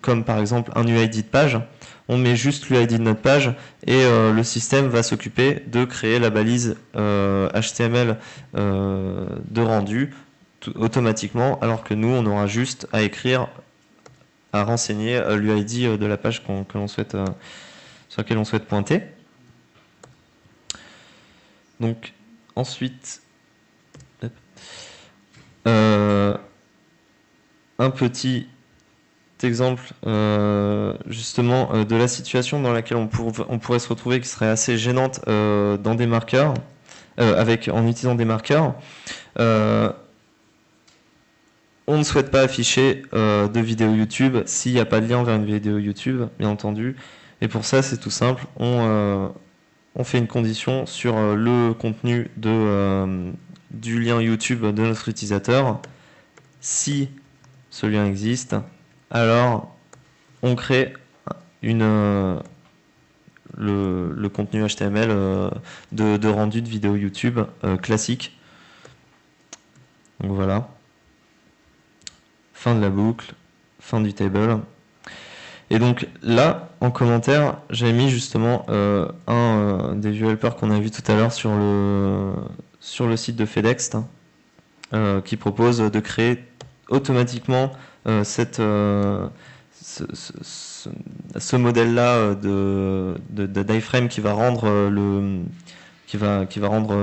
comme par exemple un UID de page. On met juste l'UID de notre page et le système va s'occuper de créer la balise HTML de rendu automatiquement, alors que nous on aura juste à écrire, à renseigner l'UID de la page sur laquelle on souhaite pointer. Donc ensuite, un petit exemple justement de la situation dans laquelle on pourrait se retrouver, qui serait assez gênante dans des marqueurs, en utilisant des marqueurs. On ne souhaite pas afficher de vidéo YouTube s'il n'y a pas de lien vers une vidéo YouTube, bien entendu. Et pour ça, c'est tout simple. On fait une condition sur le contenu du lien YouTube de notre utilisateur. Si ce lien existe, alors on crée le contenu HTML de rendu de vidéo YouTube classique. Donc voilà. Fin de la boucle, fin du table. Et donc là, en commentaire, j'ai mis justement un des view helpers qu'on a vu tout à l'heure sur le site de FedEx, qui propose de créer automatiquement ce modèle-là d'iframe qui va rendre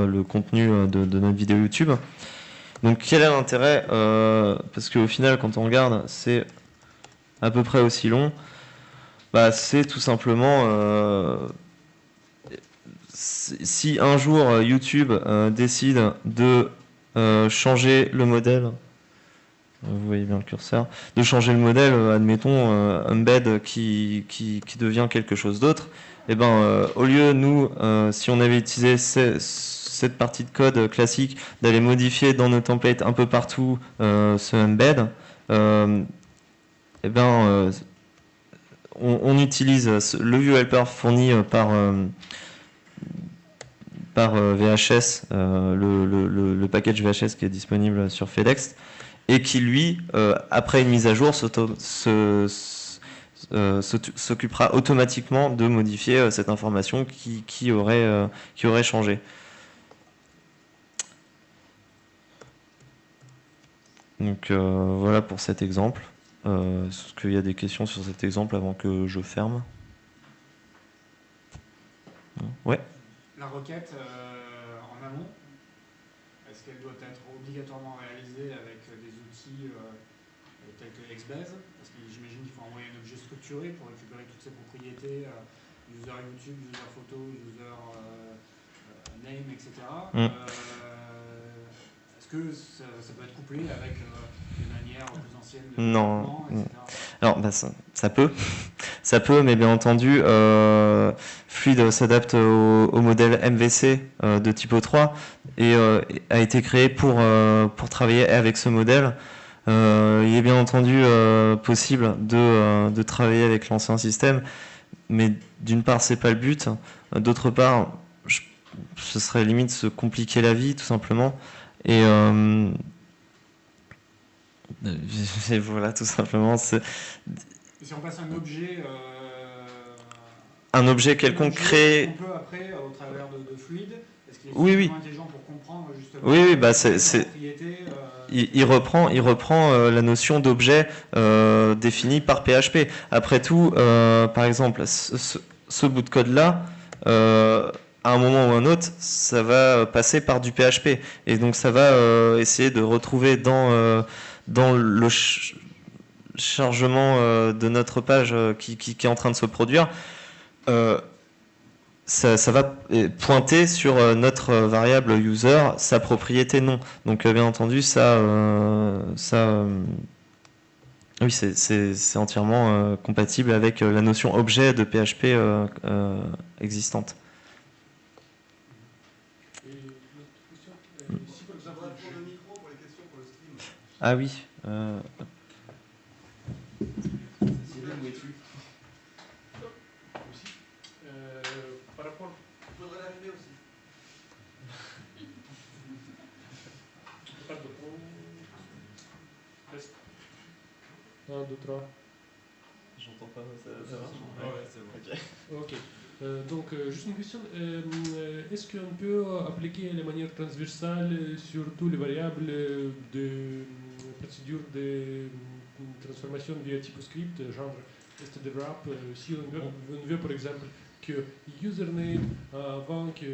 le contenu de notre vidéo YouTube. Donc quel est l'intérêt parce qu'au final, quand on regarde, c'est à peu près aussi long. C'est tout simplement si un jour YouTube décide de changer le modèle vous voyez bien le curseur, de changer le modèle, admettons, embed qui devient quelque chose d'autre, et ben, au lieu, nous, si on avait utilisé cette partie de code classique, d'aller modifier dans nos templates un peu partout ce embed, et ben, on utilise le view helper fourni par VHS, le package VHS qui est disponible sur FedEx, et qui lui, après une mise à jour, s'occupera automatiquement de modifier cette information qui aurait changé. Donc voilà pour cet exemple. Est-ce qu'il y a des questions sur cet exemple avant que je ferme? Ouais. La requête en amont, est-ce qu'elle doit être obligatoirement réalisée avec des outils tels que XBase? Parce que j'imagine qu'il faut envoyer un objet structuré pour récupérer toutes ces propriétés, user YouTube, user photo, user name, etc. Est-ce que ça peut être couplé avec des manières plus anciennes de développement, etc. Alors, bah, ça peut. Ça peut, mais bien entendu, Fluid s'adapte au modèle MVC de Typo 3 et a été créé pour travailler avec ce modèle. Il est bien entendu possible de travailler avec l'ancien système, mais d'une part, c'est pas le but. D'autre part, ce serait limite se compliquer la vie, tout simplement. Et voilà, tout simplement. Et si on passe un objet... un objet quelconque créé... On peut après, au travers de Fluid, est-ce qu'il est suffisamment intelligent pour comprendre justement... Oui, bah il reprend la notion d'objet défini par PHP. Après tout, par exemple, ce bout de code-là, à un moment ou un autre, ça va passer par du PHP. Et donc ça va essayer de retrouver dans le chargement de notre page qui est en train de se produire, ça va pointer sur notre variable user sa propriété nom. Donc bien entendu, oui, c'est entièrement compatible avec la notion objet de PHP existante. Ah oui. Par rapport... Il faudrait l'allumer aussi. Pardon. Test. 1, 2, 3. J'entends pas, ça va? Ouais, c'est bon. Ok. Donc, juste une question. Est-ce qu'on peut appliquer les manières transversales sur toutes les variables de procédure de transformation via TypoScript, genre stdwrap, si on veut par exemple que username, avant qu'il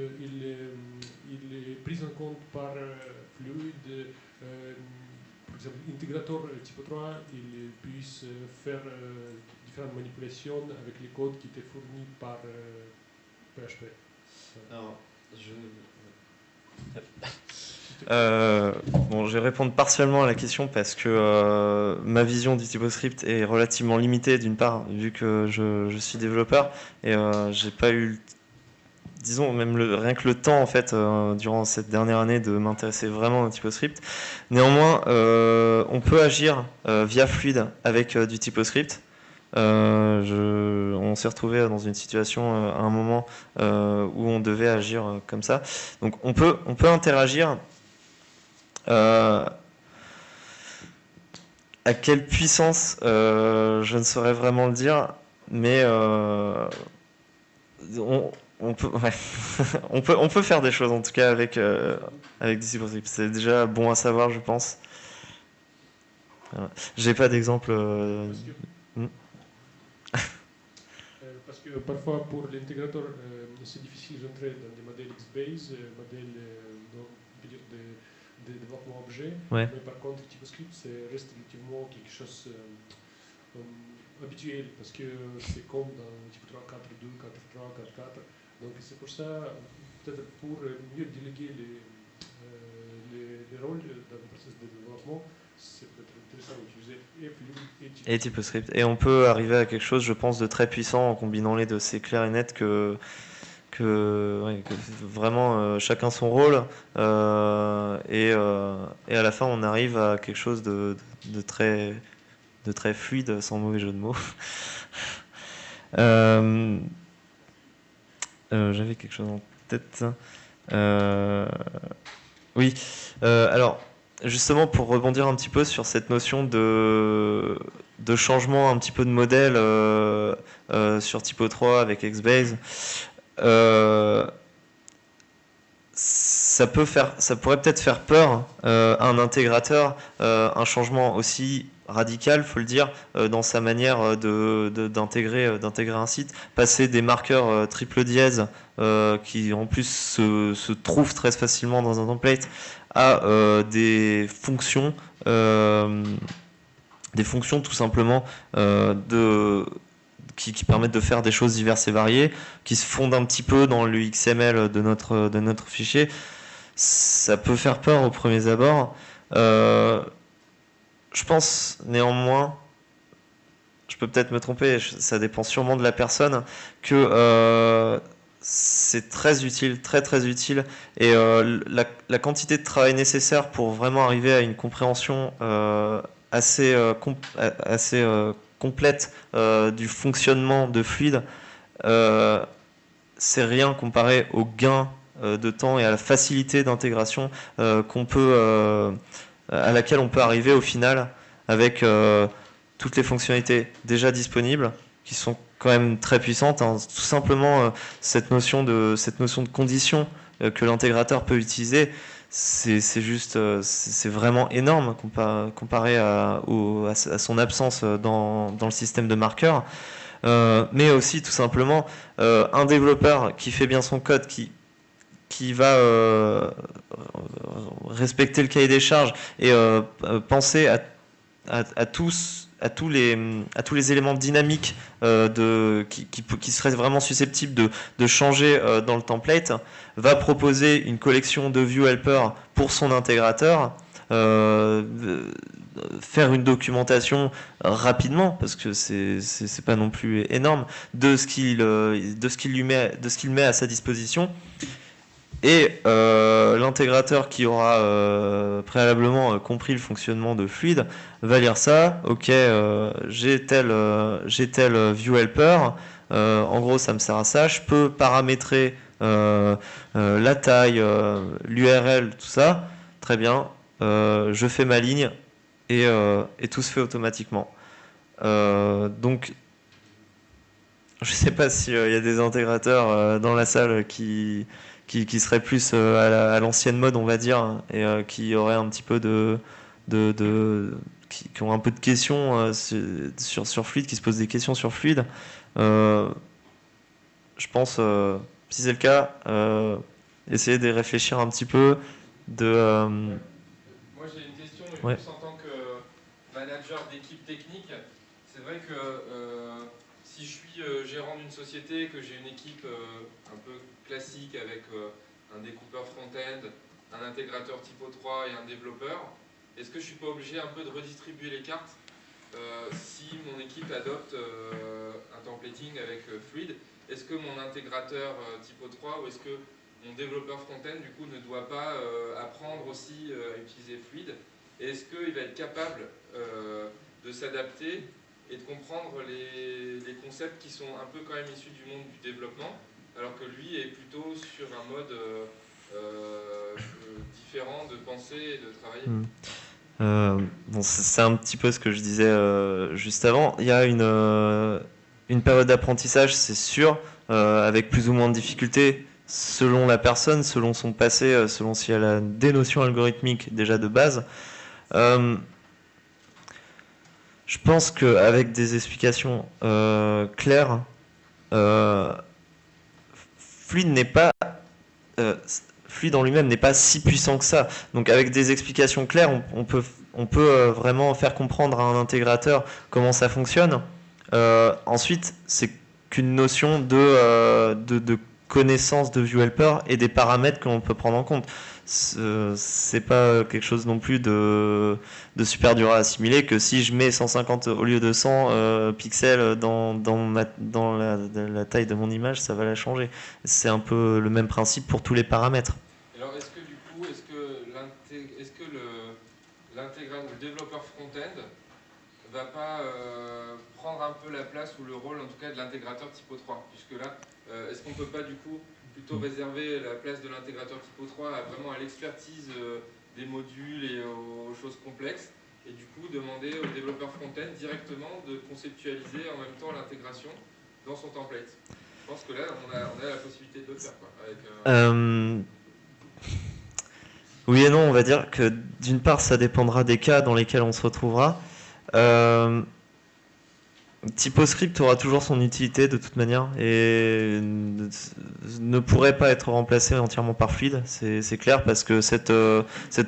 est pris en compte par Fluid, par exemple, intégrateur Typo 3, il puisse faire différentes manipulations avec les codes qui étaient fournis par PHP. Alors, bon, je vais répondre partiellement à la question parce que ma vision du TypoScript est relativement limitée, d'une part, vu que je suis développeur et j'ai pas eu, disons, même rien que le temps, en fait, durant cette dernière année, de m'intéresser vraiment au TypoScript. Néanmoins, on peut agir via Fluid avec du TypoScript. On s'est retrouvé dans une situation à un moment où on devait agir comme ça. Donc on peut interagir. À quelle puissance, je ne saurais vraiment le dire, mais on peut, ouais. on peut faire des choses en tout cas avec du TypoScript. C'est déjà bon à savoir, je pense. Voilà. J'ai pas d'exemple. Parce que parfois pour l'intégrateur, c'est difficile d'entrer dans des modèles XBase, modèles de développement objet, ouais. Mais par contre TypoScript reste relativement quelque chose habituel parce que c'est comme dans Typo 3, 4.2, 4.3, 4.4. Donc c'est pour ça, peut-être pour mieux déléguer les rôles dans le processus de développement, c'est peut-être intéressant d'utiliser et Fluid Et TypoScript. Et on peut arriver à quelque chose, je pense, de très puissant en combinant les deux. C'est clair et net que vraiment chacun son rôle et à la fin on arrive à quelque chose de très fluide, sans mauvais jeu de mots. J'avais quelque chose en tête. Oui. Alors, justement, pour rebondir un petit peu sur cette notion de changement un petit peu de modèle sur Typo 3 avec Xbase, ça pourrait peut-être faire peur à un intégrateur, un changement aussi radical, faut le dire, dans sa manière d'intégrer un site, passer des marqueurs triple dièse qui en plus se trouvent très facilement dans un template à des fonctions tout simplement qui permettent de faire des choses diverses et variées, qui se fondent un petit peu dans le XML de notre fichier. Ça peut faire peur aux premiers abords. Je pense néanmoins, je peux peut-être me tromper, ça dépend sûrement de la personne, que c'est très utile, très très utile, et la quantité de travail nécessaire pour vraiment arriver à une compréhension assez complète du fonctionnement de Fluid, c'est rien comparé au gain de temps et à la facilité d'intégration à laquelle on peut arriver au final avec toutes les fonctionnalités déjà disponibles qui sont quand même très puissantes, hein. Tout simplement cette notion de condition que l'intégrateur peut utiliser, c'est vraiment énorme comparé à son absence dans le système de marqueurs. Mais aussi tout simplement un développeur qui fait bien son code, qui va respecter le cahier des charges et penser à tous les éléments dynamiques qui seraient vraiment susceptibles de changer dans le template, va proposer une collection de view helper pour son intégrateur, faire une documentation rapidement, parce que c'est pas non plus énorme, de ce qu'il met à sa disposition. Et l'intégrateur qui aura préalablement compris le fonctionnement de Fluid va lire ça. Ok, j'ai tel view helper. En gros, ça me sert à ça. Je peux paramétrer la taille, l'URL, tout ça. Très bien. Je fais ma ligne et tout se fait automatiquement. Donc, je sais pas s'il y a des intégrateurs dans la salle qui serait plus à l'ancienne mode, on va dire, et qui aurait un petit peu qui ont un peu de questions sur Fluid, qui se posent des questions sur Fluid. Je pense, si c'est le cas, essayez de réfléchir un petit peu. Moi j'ai une question, mais plus en tant que manager d'équipe technique. C'est vrai que si je suis gérant d'une société, que j'ai une équipe un peu classique avec un découpeur front-end, un intégrateur Typo 3 et un développeur, est-ce que je ne suis pas obligé un peu de redistribuer les cartes si mon équipe adopte un templating avec Fluid? Est-ce que mon intégrateur Typo 3 ou est-ce que mon développeur front-end du coup ne doit pas apprendre aussi à utiliser Fluid? Et est-ce qu'il va être capable de s'adapter et de comprendre les concepts qui sont un peu quand même issus du monde du développement, alors que lui est plutôt sur un mode différent de penser et de travailler. Bon, c'est un petit peu ce que je disais juste avant. Il y a une période d'apprentissage, c'est sûr, avec plus ou moins de difficultés selon la personne, selon son passé, selon si elle a des notions algorithmiques déjà de base. Je pense qu'avec des explications claires, Fluid en lui-même n'est pas si puissant que ça. Donc avec des explications claires, on peut vraiment faire comprendre à un intégrateur comment ça fonctionne. Ensuite, c'est qu'une notion de connaissance de ViewHelper et des paramètres que l'on peut prendre en compte. C'est pas quelque chose non plus de super dur à assimiler, que si je mets 150 au lieu de 100 pixels dans la taille de mon image, ça va la changer. C'est un peu le même principe pour tous les paramètres. Alors est-ce que du coup, est-ce que le développeur front-end va pas prendre un peu la place ou le rôle en tout cas de l'intégrateur Typo 3, puisque là, est-ce qu'on peut pas du coup plutôt réserver la place de l'intégrateur Typo 3 vraiment à l'expertise des modules et aux choses complexes, et du coup demander au développeur front-end directement de conceptualiser en même temps l'intégration dans son template? Je pense que là, on a la possibilité de le faire, quoi, avec, Oui et non, on va dire que d'une part, ça dépendra des cas dans lesquels on se retrouvera. TypoScript aura toujours son utilité de toute manière et ne pourrait pas être remplacé entièrement par Fluid, c'est clair, parce que cette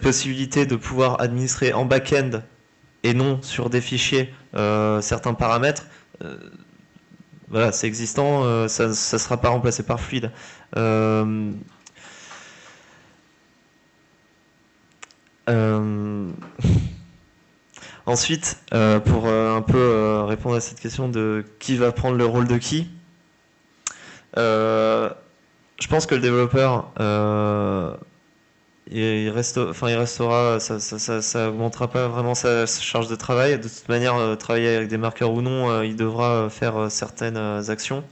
possibilité de pouvoir administrer en back-end et non sur des fichiers certains paramètres, voilà, c'est existant, ça ne sera pas remplacé par Fluid. Ensuite, pour un peu répondre à cette question de qui va prendre le rôle de qui, je pense que le développeur, il restera, ça augmentera pas vraiment sa charge de travail. De toute manière, travailler avec des marqueurs ou non, il devra faire certaines actions.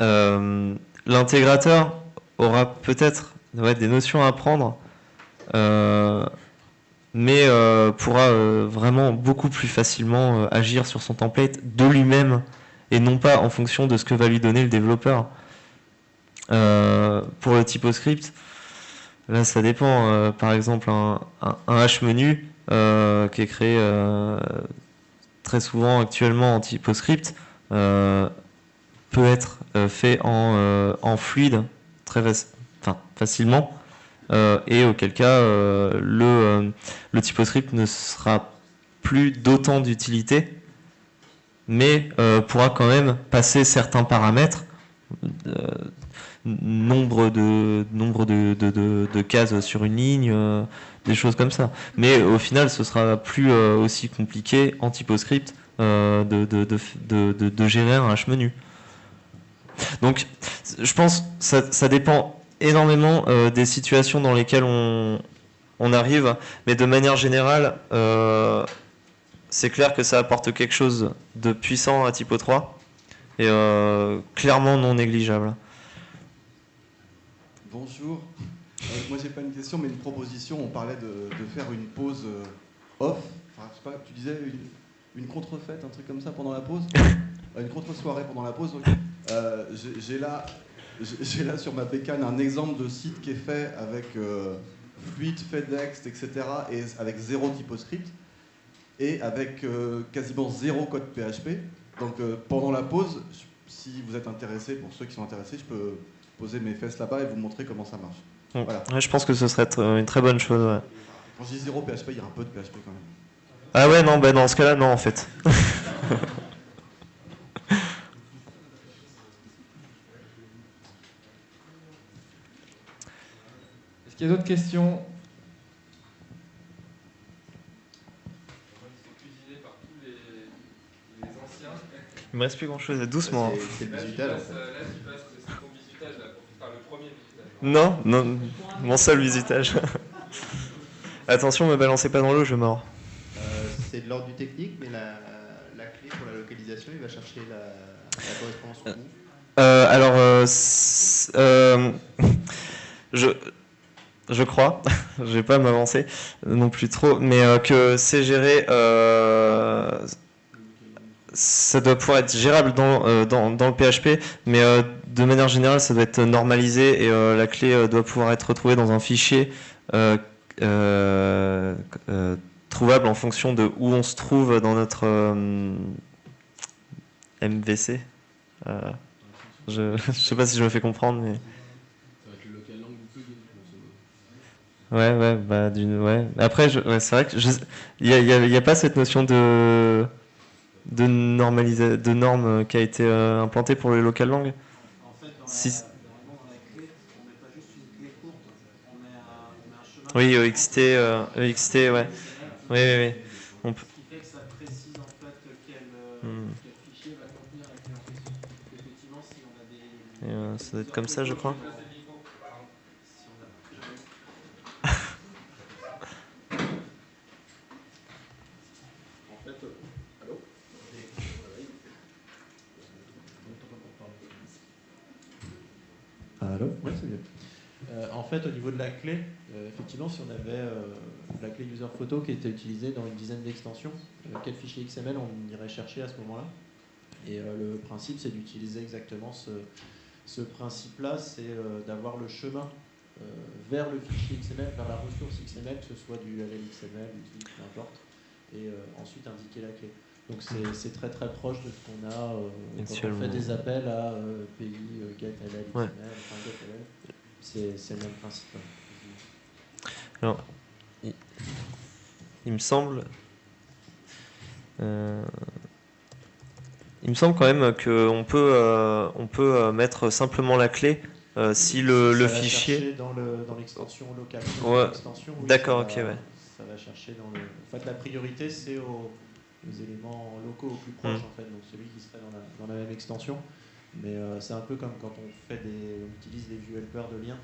L'intégrateur aura peut-être des notions à apprendre, mais pourra vraiment beaucoup plus facilement agir sur son template de lui-même et non pas en fonction de ce que va lui donner le développeur. Pour le TypoScript, là ça dépend. Par exemple, un H-menu qui est créé très souvent actuellement en TypoScript peut être fait en fluide facilement. Et auquel cas le TypoScript ne sera plus d'autant d'utilité, mais pourra quand même passer certains paramètres, nombre de cases sur une ligne, des choses comme ça. Mais au final, ce sera plus aussi compliqué en TypoScript de gérer un H-menu. Donc, je pense que ça dépend énormément des situations dans lesquelles on arrive, mais de manière générale, c'est clair que ça apporte quelque chose de puissant à Typo 3 et clairement non négligeable. Bonjour, moi j'ai pas une question mais une proposition. On parlait de faire une pause off, enfin, je sais pas, tu disais une contrefête, un truc comme ça pendant la pause, une contre-soirée pendant la pause. Donc, j'ai là sur ma bécane un exemple de site qui est fait avec Fluid, FedEx, etc. et avec 0 TypoScript et avec quasiment 0 code PHP. Donc pendant la pause, si vous êtes intéressés, pour ceux qui sont intéressés, je peux poser mes fesses là-bas et vous montrer comment ça marche. Voilà. Ouais, je pense que ce serait une très bonne chose. Ouais. Quand je dis 0 PHP, il y a un peu de PHP quand même. Ah ouais, non, dans ce cas-là, non en fait. Est-ce qu'il y a d'autres questions? Il me reste plus grand-chose, doucement. C'est le bisutage. Là, tu passes ton bisutage, là, pour faire le premier bisutage. Non, mon seul visitage. Attention, me balancez pas dans l'eau, je mors. C'est de l'ordre du technique, mais la clé pour la localisation, il va chercher la correspondance au bout. Je crois, je vais pas m'avancer non plus trop, mais que c'est géré, ça doit pouvoir être gérable dans le PHP, mais de manière générale, ça doit être normalisé et la clé doit pouvoir être retrouvée dans un fichier trouvable en fonction de où on se trouve dans notre MVC. Je sais pas si je me fais comprendre, mais... Ouais. Après, c'est vrai que il y a pas cette notion de norme qui a été implantée pour les local langues. Si- Normalement, dans la clé, on met pas juste une clé courte, on met un chemin. Oui, EXT, ouais. Oui, oui, oui. On peut- Ce qui fait que ça précise en fait quel fichier va contenir la clé en question. Effectivement, si on a des. ça doit être comme ça, je crois. Si on a- En fait, allô? Allô? Oui, c'est mieux. En fait, au niveau de la clé, effectivement, si on avait la clé user photo qui était utilisée dans une dizaine d'extensions, quel fichier XML on irait chercher à ce moment-là? Et le principe, c'est d'utiliser exactement ce principe-là, c'est d'avoir le chemin vers le fichier XML, vers la ressource XML, que ce soit du LLXML, du TIFF, peu importe, et ensuite indiquer la clé. Donc c'est très très proche de ce qu'on a quand on fait des appels à PI, get LL, XML, enfin get LL. C'est le même principe. Alors, il me semble... il me semble quand même qu'on peut, on peut mettre simplement la clé si le fichier... Dans l'extension locale. Ouais. Oui, D'accord, ok, ouais. Ça va chercher dans le... En fait, la priorité, c'est aux éléments locaux aux plus proches, en fait, donc celui qui serait dans la même extension. Mais c'est un peu comme quand on utilise des view helpers de liens.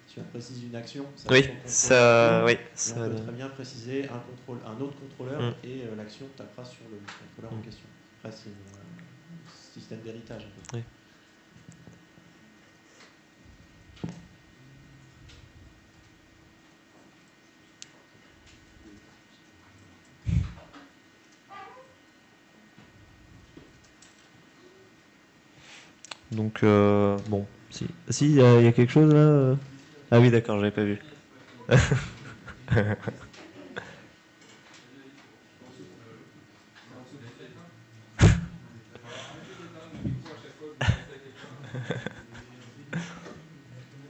Si on précise une action, ça oui, va ça, oui, ça on peut très bien préciser un autre contrôleur et l'action tapera sur le contrôleur en question. Après, c'est un système d'héritage. Un peu. Oui. Donc, bon, si, il y a quelque chose là. Ah oui, d'accord, j'avais pas vu.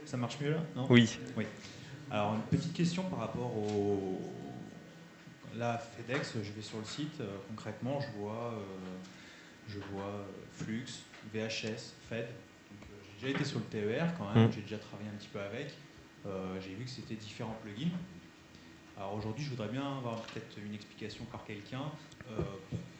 Ça marche mieux là? Non? Oui. Oui. Alors, une petite question par rapport au. Là, FedEx, je vais sur le site, concrètement, je vois Flux, VHS, Fed. Donc, j'ai déjà été sur le TER quand même, j'ai déjà travaillé un petit peu avec. J'ai vu que c'était différents plugins. Alors aujourd'hui, je voudrais bien avoir peut-être une explication par quelqu'un.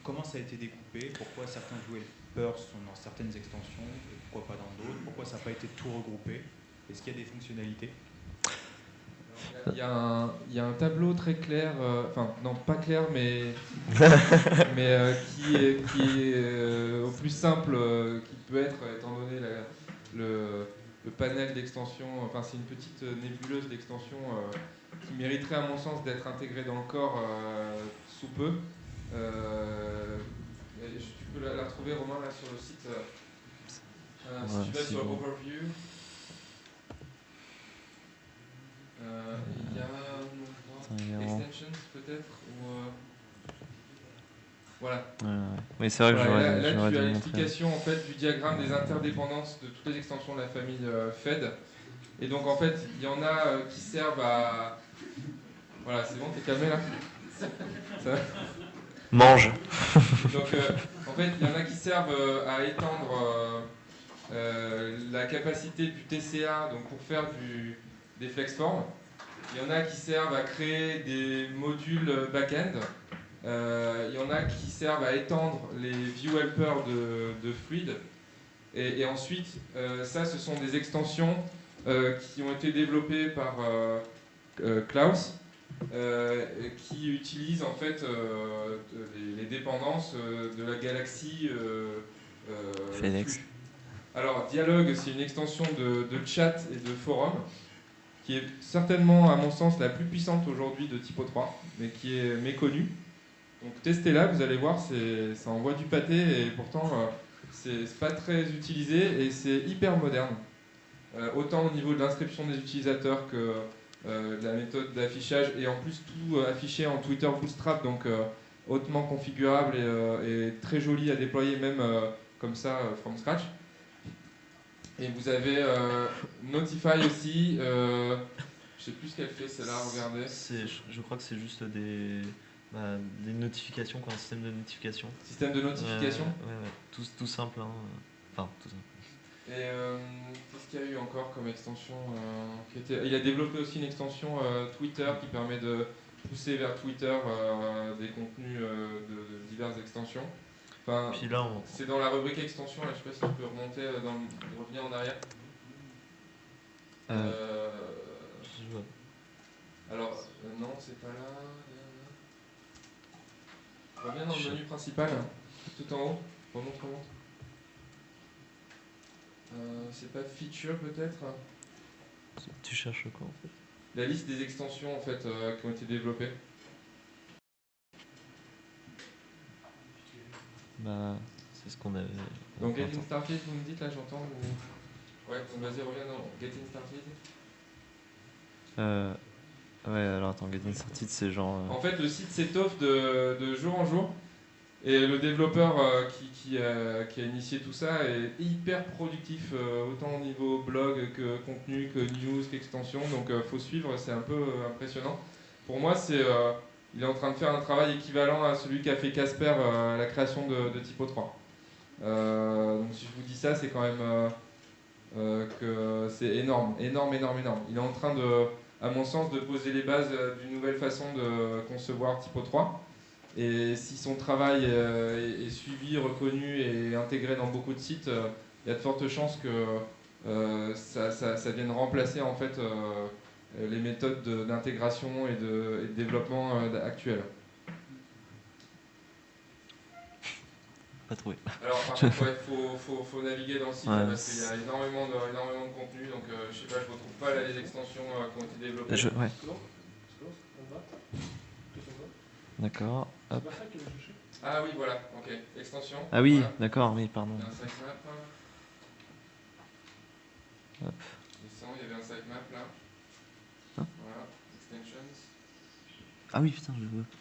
Comment ça a été découpé? Pourquoi certains helpers sont dans certaines extensions et pourquoi pas dans d'autres? Pourquoi ça n'a pas été tout regroupé? Est-ce qu'il y a des fonctionnalités? Il y a un tableau très clair, enfin non pas clair mais, qui est au plus simple qui peut être étant donné le panel d'extensions, enfin c'est une petite nébuleuse d'extensions qui mériterait à mon sens d'être intégrée dans le corps sous peu. Tu peux la retrouver Romain là sur le site. Si tu vas sur Overview. Il y a extensions peut-être ou voilà. Oui, c'est vrai que là j'aurais tu as dû le l'explication en fait du diagramme des interdépendances de toutes les extensions de la famille Fed. Et donc en fait il y en a qui servent à voilà, c'est bon, t'es calmé là. Ça va? Mange. Donc en fait il y en a qui servent à étendre la capacité du TCA donc pour faire des flexforms. Il y en a qui servent à créer des modules back-end. Il y en a qui servent à étendre les view helpers de Fluid. Et ensuite, ça, ce sont des extensions qui ont été développées par Klaus, qui utilisent en fait les dépendances de la galaxie FedEx. Flux. Alors, Dialogue, c'est une extension de chat et de forum qui est certainement, à mon sens, la plus puissante aujourd'hui de Typo 3, mais qui est méconnue. Donc testez-la, vous allez voir, ça envoie du pâté et pourtant c'est pas très utilisé et c'est hyper moderne. Autant au niveau de l'inscription des utilisateurs que de la méthode d'affichage et en plus tout affiché en Twitter Bootstrap, donc hautement configurable et très joli à déployer même comme ça from scratch. Et vous avez Notify aussi, je sais plus ce qu'elle fait celle-là, regardez. Je crois que c'est juste des notifications, quoi, un système de notification. Système de notification tout simple. Hein. Enfin, tout simple. Et qu'est-ce qu'il y a eu encore comme extension Il a développé aussi une extension Twitter qui permet de pousser vers Twitter des contenus de diverses extensions. Enfin, c'est dans la rubrique extension, là, je ne sais pas si on peut remonter, revenir en arrière. Alors, non, c'est pas là. Reviens dans le menu principal, tout en haut. Remonte. C'est pas de feature peut-être. Tu cherches quoi en fait? La liste des extensions en fait qui ont été développées. Bah, c'est ce qu'on avait. Donc Getting Started, vous me dites là, j'entends. Ouais, donc vas-y, reviens dans Getting Started. Ouais, alors attends, Getting Started, c'est genre. En fait, le site s'étoffe de jour en jour. Et le développeur qui a initié tout ça est hyper productif, autant au niveau blog que contenu, que news, qu'extension. Donc faut suivre, c'est un peu impressionnant. Pour moi, il est en train de faire un travail équivalent à celui qu'a fait Casper à la création de Typo 3. Donc si je vous dis ça, c'est quand même que c'est énorme. Il est en train à mon sens, de poser les bases d'une nouvelle façon de concevoir Typo 3. Et si son travail est suivi, reconnu et intégré dans beaucoup de sites, il y a de fortes chances que ça vienne remplacer en fait les méthodes d'intégration et de développement actuelles. Pas trouvé. Alors par contre, il faut naviguer dans le site parce qu'il y a énormément de contenu, donc je sais pas, je ne retrouve pas là, les extensions qui ont été développées. D'accord, hop. Ah oui, voilà, ok, extension. Ah oui, voilà. D'accord, oui, pardon. Il y a un sitemap. Hop. Il y avait un sitemap là. Hein? Voilà, extensions. Ah oui, putain,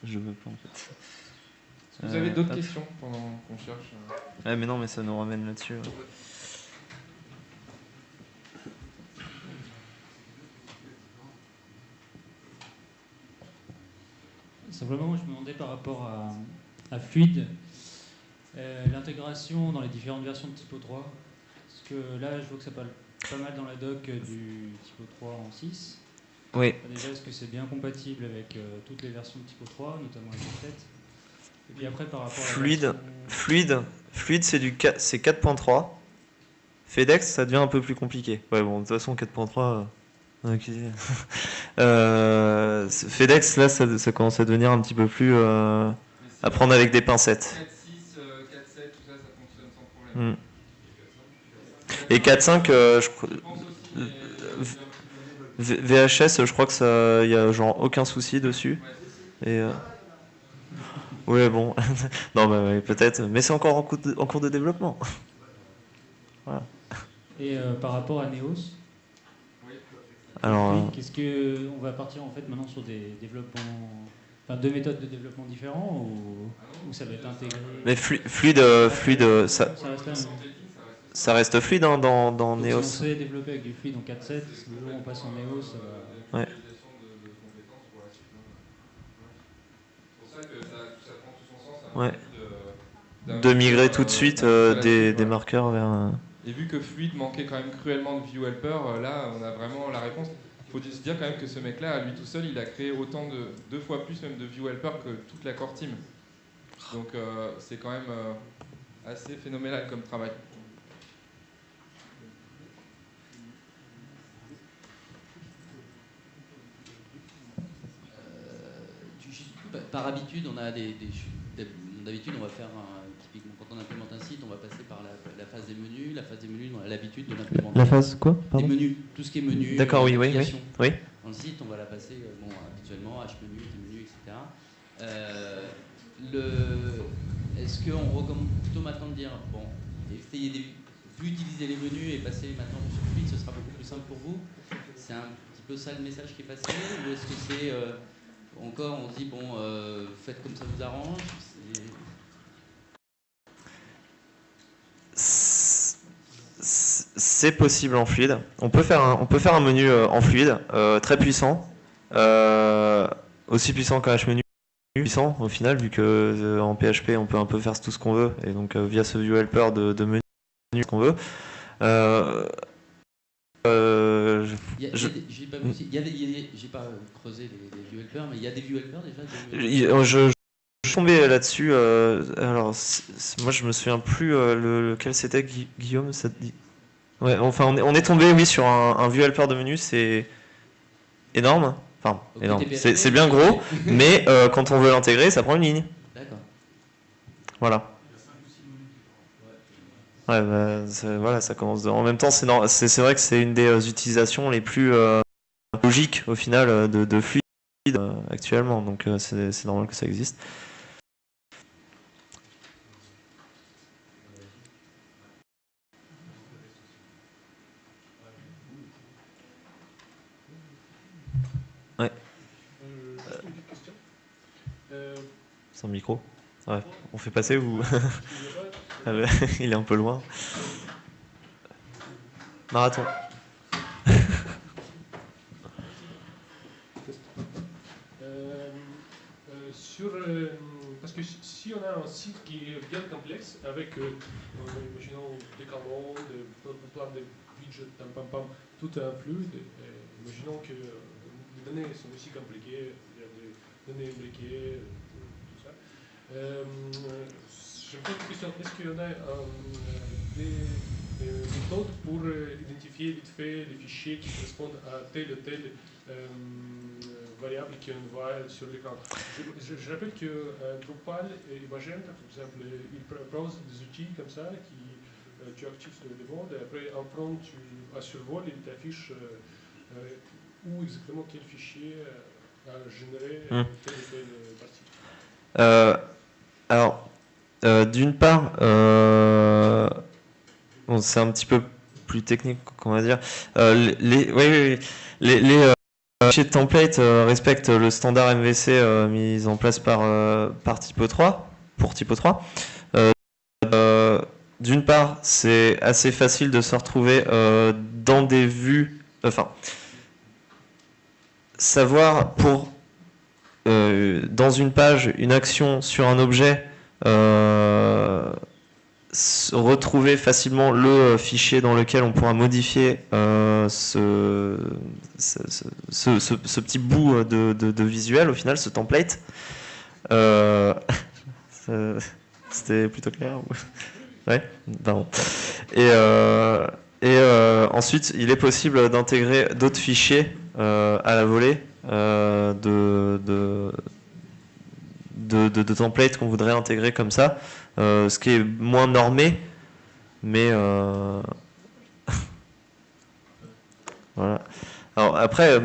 je veux pas en fait. Est-ce que vous avez d'autres questions pendant qu'on cherche Ouais, mais non, mais ça nous ramène là-dessus. Ouais. Simplement, moi, je me demandais par rapport à Fluid, l'intégration dans les différentes versions de Typo 3. Parce que là, je vois que ça parle pas mal dans la doc du Typo 3 en 6. Oui. Déjà, est-ce que c'est bien compatible avec toutes les versions de Typo 3, notamment avec le 7? Et puis après, par rapport à Fluid, c'est 4.3. FedEx, ça devient un peu plus compliqué. Ouais, bon, de toute façon, 4.3... FedEx, là, ça commence à devenir un petit peu plus à prendre avec des pincettes. 4.6, 4.7, tout ça, ça fonctionne sans problème. Et 4.5, je crois... VHS, je crois que ça, y a genre aucun souci dessus. Et ouais, bon, non, bah, ouais, peut-être, mais c'est encore en cours de développement. Voilà. Et par rapport à Neos. Alors, qu'est-ce que on va partir en fait maintenant sur des développements, enfin deux méthodes de développement différents ou ça va être intégré? Mais fluide, ça reste fluide hein, dans Neos. Si on sait développer avec du fluide en 4.7, si le jour on passe en Neos, ça va. Ouais. Ouais. De migrer tout de suite des marqueurs vers. Et vu que Fluid manquait quand même cruellement de view helper, là on a vraiment la réponse. Il faut se dire quand même que ce mec-là, à lui tout seul, il a créé autant deux fois plus même de view helper que toute la core team. Donc c'est quand même assez phénoménal comme travail. Par habitude, on a d'habitude, on va faire typiquement quand on implémente un site, on va passer par la phase des menus. La phase des menus, on a l'habitude de l'implémenter. La phase quoi? Pardon? Les menus, tout ce qui est menu. D'accord, oui. Dans le site, on va la passer habituellement H-menu, T-menu, etc. Est-ce qu'on recommande plutôt maintenant de dire bon, essayez de plus utiliser les menus et passer maintenant sur Fluid, ce sera beaucoup plus simple pour vous? C'est un petit peu ça le message qui est passé, ou est-ce que c'est encore on dit bon, faites comme ça vous arrange? C'est possible en fluide. On peut faire un menu en fluide très puissant, aussi puissant qu'un HMenu puissant au final, vu que en PHP on peut un peu faire tout ce qu'on veut, et donc via ce view helper de menu qu'on veut. J'ai pas creusé les view helpers, mais il y a des view helpers déjà. Je suis tombé là-dessus. Alors, moi, je me souviens plus lequel c'était, Guillaume. Ça te dit? Ouais, enfin, on est tombé, oui, sur un view helper de menu. C'est énorme. Enfin, énorme. C'est bien gros, mais quand on veut l'intégrer, ça prend une ligne. D'accord. Voilà. Ouais, bah, voilà, ça commence. En même temps, c'est vrai que c'est une des utilisations les plus logiques au final de fluide actuellement. Donc, c'est normal que ça existe. Ouais. Juste une petite question. Sans micro. Ouais. On fait passer ou ah ouais, il est un peu loin. Marathon. Parce que si on a un site qui est bien complexe, avec, imaginons, des commandes, plein de widgets, tout un flux, imaginons que les données sont aussi compliquées, il y a des données imbriquées, tout ça. Je me pose une question, est-ce qu'il y en a des méthodes pour identifier vite fait les fichiers qui correspondent à telle ou telle variable qu'on voit sur l'écran? Je rappelle que Drupal et Magento, par exemple, ils proposent des outils comme ça qui tu actives sur le devant et après en front tu as survol et il t'affiche où exactement quel fichier a généré telle ou telle partie. Alors, d'une part, bon, c'est un petit peu plus technique qu'on va dire. Les fichiers de template respectent le standard MVC mis en place par Typo 3, pour Typo 3. D'une part, c'est assez facile de se retrouver dans des vues, enfin, savoir pour dans une page, une action sur un objet, retrouver facilement le fichier dans lequel on pourra modifier ce petit bout de visuel, au final, ce template. C'était plutôt clair? Ouais, pardon. Et ensuite, il est possible d'intégrer d'autres fichiers à la volée de templates qu'on voudrait intégrer comme ça, ce qui est moins normé, mais voilà. Alors après,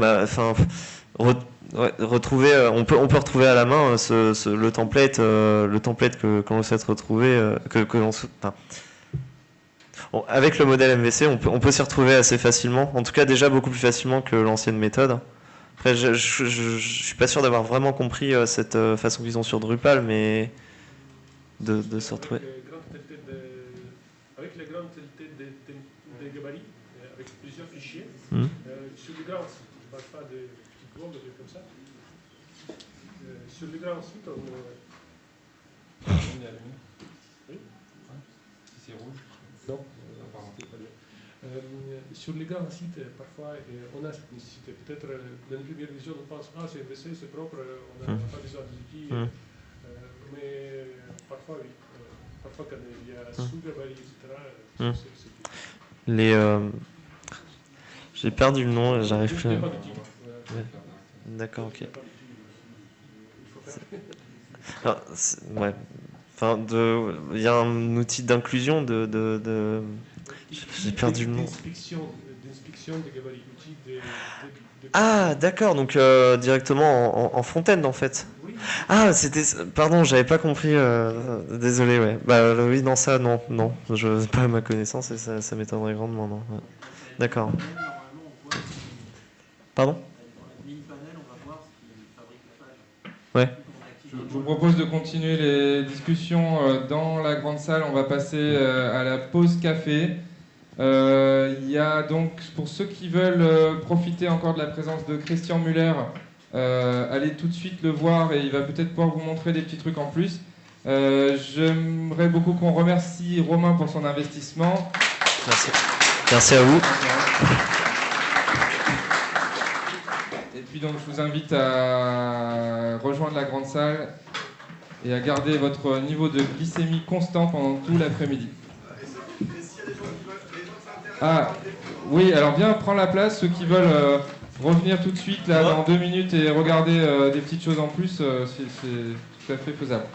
retrouver, on peut retrouver à la main le template que l'on souhaite retrouver, avec le modèle MVC, on peut s'y retrouver assez facilement, en tout cas déjà beaucoup plus facilement que l'ancienne méthode. Après, je suis pas sûr d'avoir vraiment compris cette façon qu'ils ont sur Drupal, mais de se retrouver. Avec les grandes qualités des gabarits, avec plusieurs fichiers, sur les grands sites, je ne parle pas des petits blogs, des trucs comme ça. Sur les grands sites, oui. Si c'est rouge. Non. Sur les grands sites, parfois, on a cette nécessité. Peut-être, dans une première vision, on pense, c'est MVC, c'est propre, on n'a pas besoin d'outils. Mais parfois, oui. Parfois, quand il y a sous-gabarit, etc., j'ai perdu le nom, j'arrive plus. D'accord, ok. Alors, ouais. Enfin, il y a un outil d'inclusion j'ai perdu le nom. D'inspection des gabarits. Ah, d'accord, donc directement en front-end en fait. Oui. Ah, pardon, j'avais pas compris. Désolé, ouais. Bah oui, non, ça, non, pas à ma connaissance et ça m'étonnerait grandement, non. Ouais. D'accord. Pardon? Ouais. Je vous propose de continuer les discussions dans la grande salle. On va passer à la pause café. Il y a donc, pour ceux qui veulent profiter encore de la présence de Christian Müller, allez tout de suite le voir et il va peut-être pouvoir vous montrer des petits trucs en plus. J'aimerais beaucoup qu'on remercie Romain pour son investissement. Merci. Merci à vous. Et puis donc je vous invite à rejoindre la grande salle et à garder votre niveau de glycémie constant pendant tout l'après-midi. Ah oui, alors viens prendre la place, ceux qui veulent revenir tout de suite là dans 2 minutes et regarder des petites choses en plus, c'est tout à fait faisable.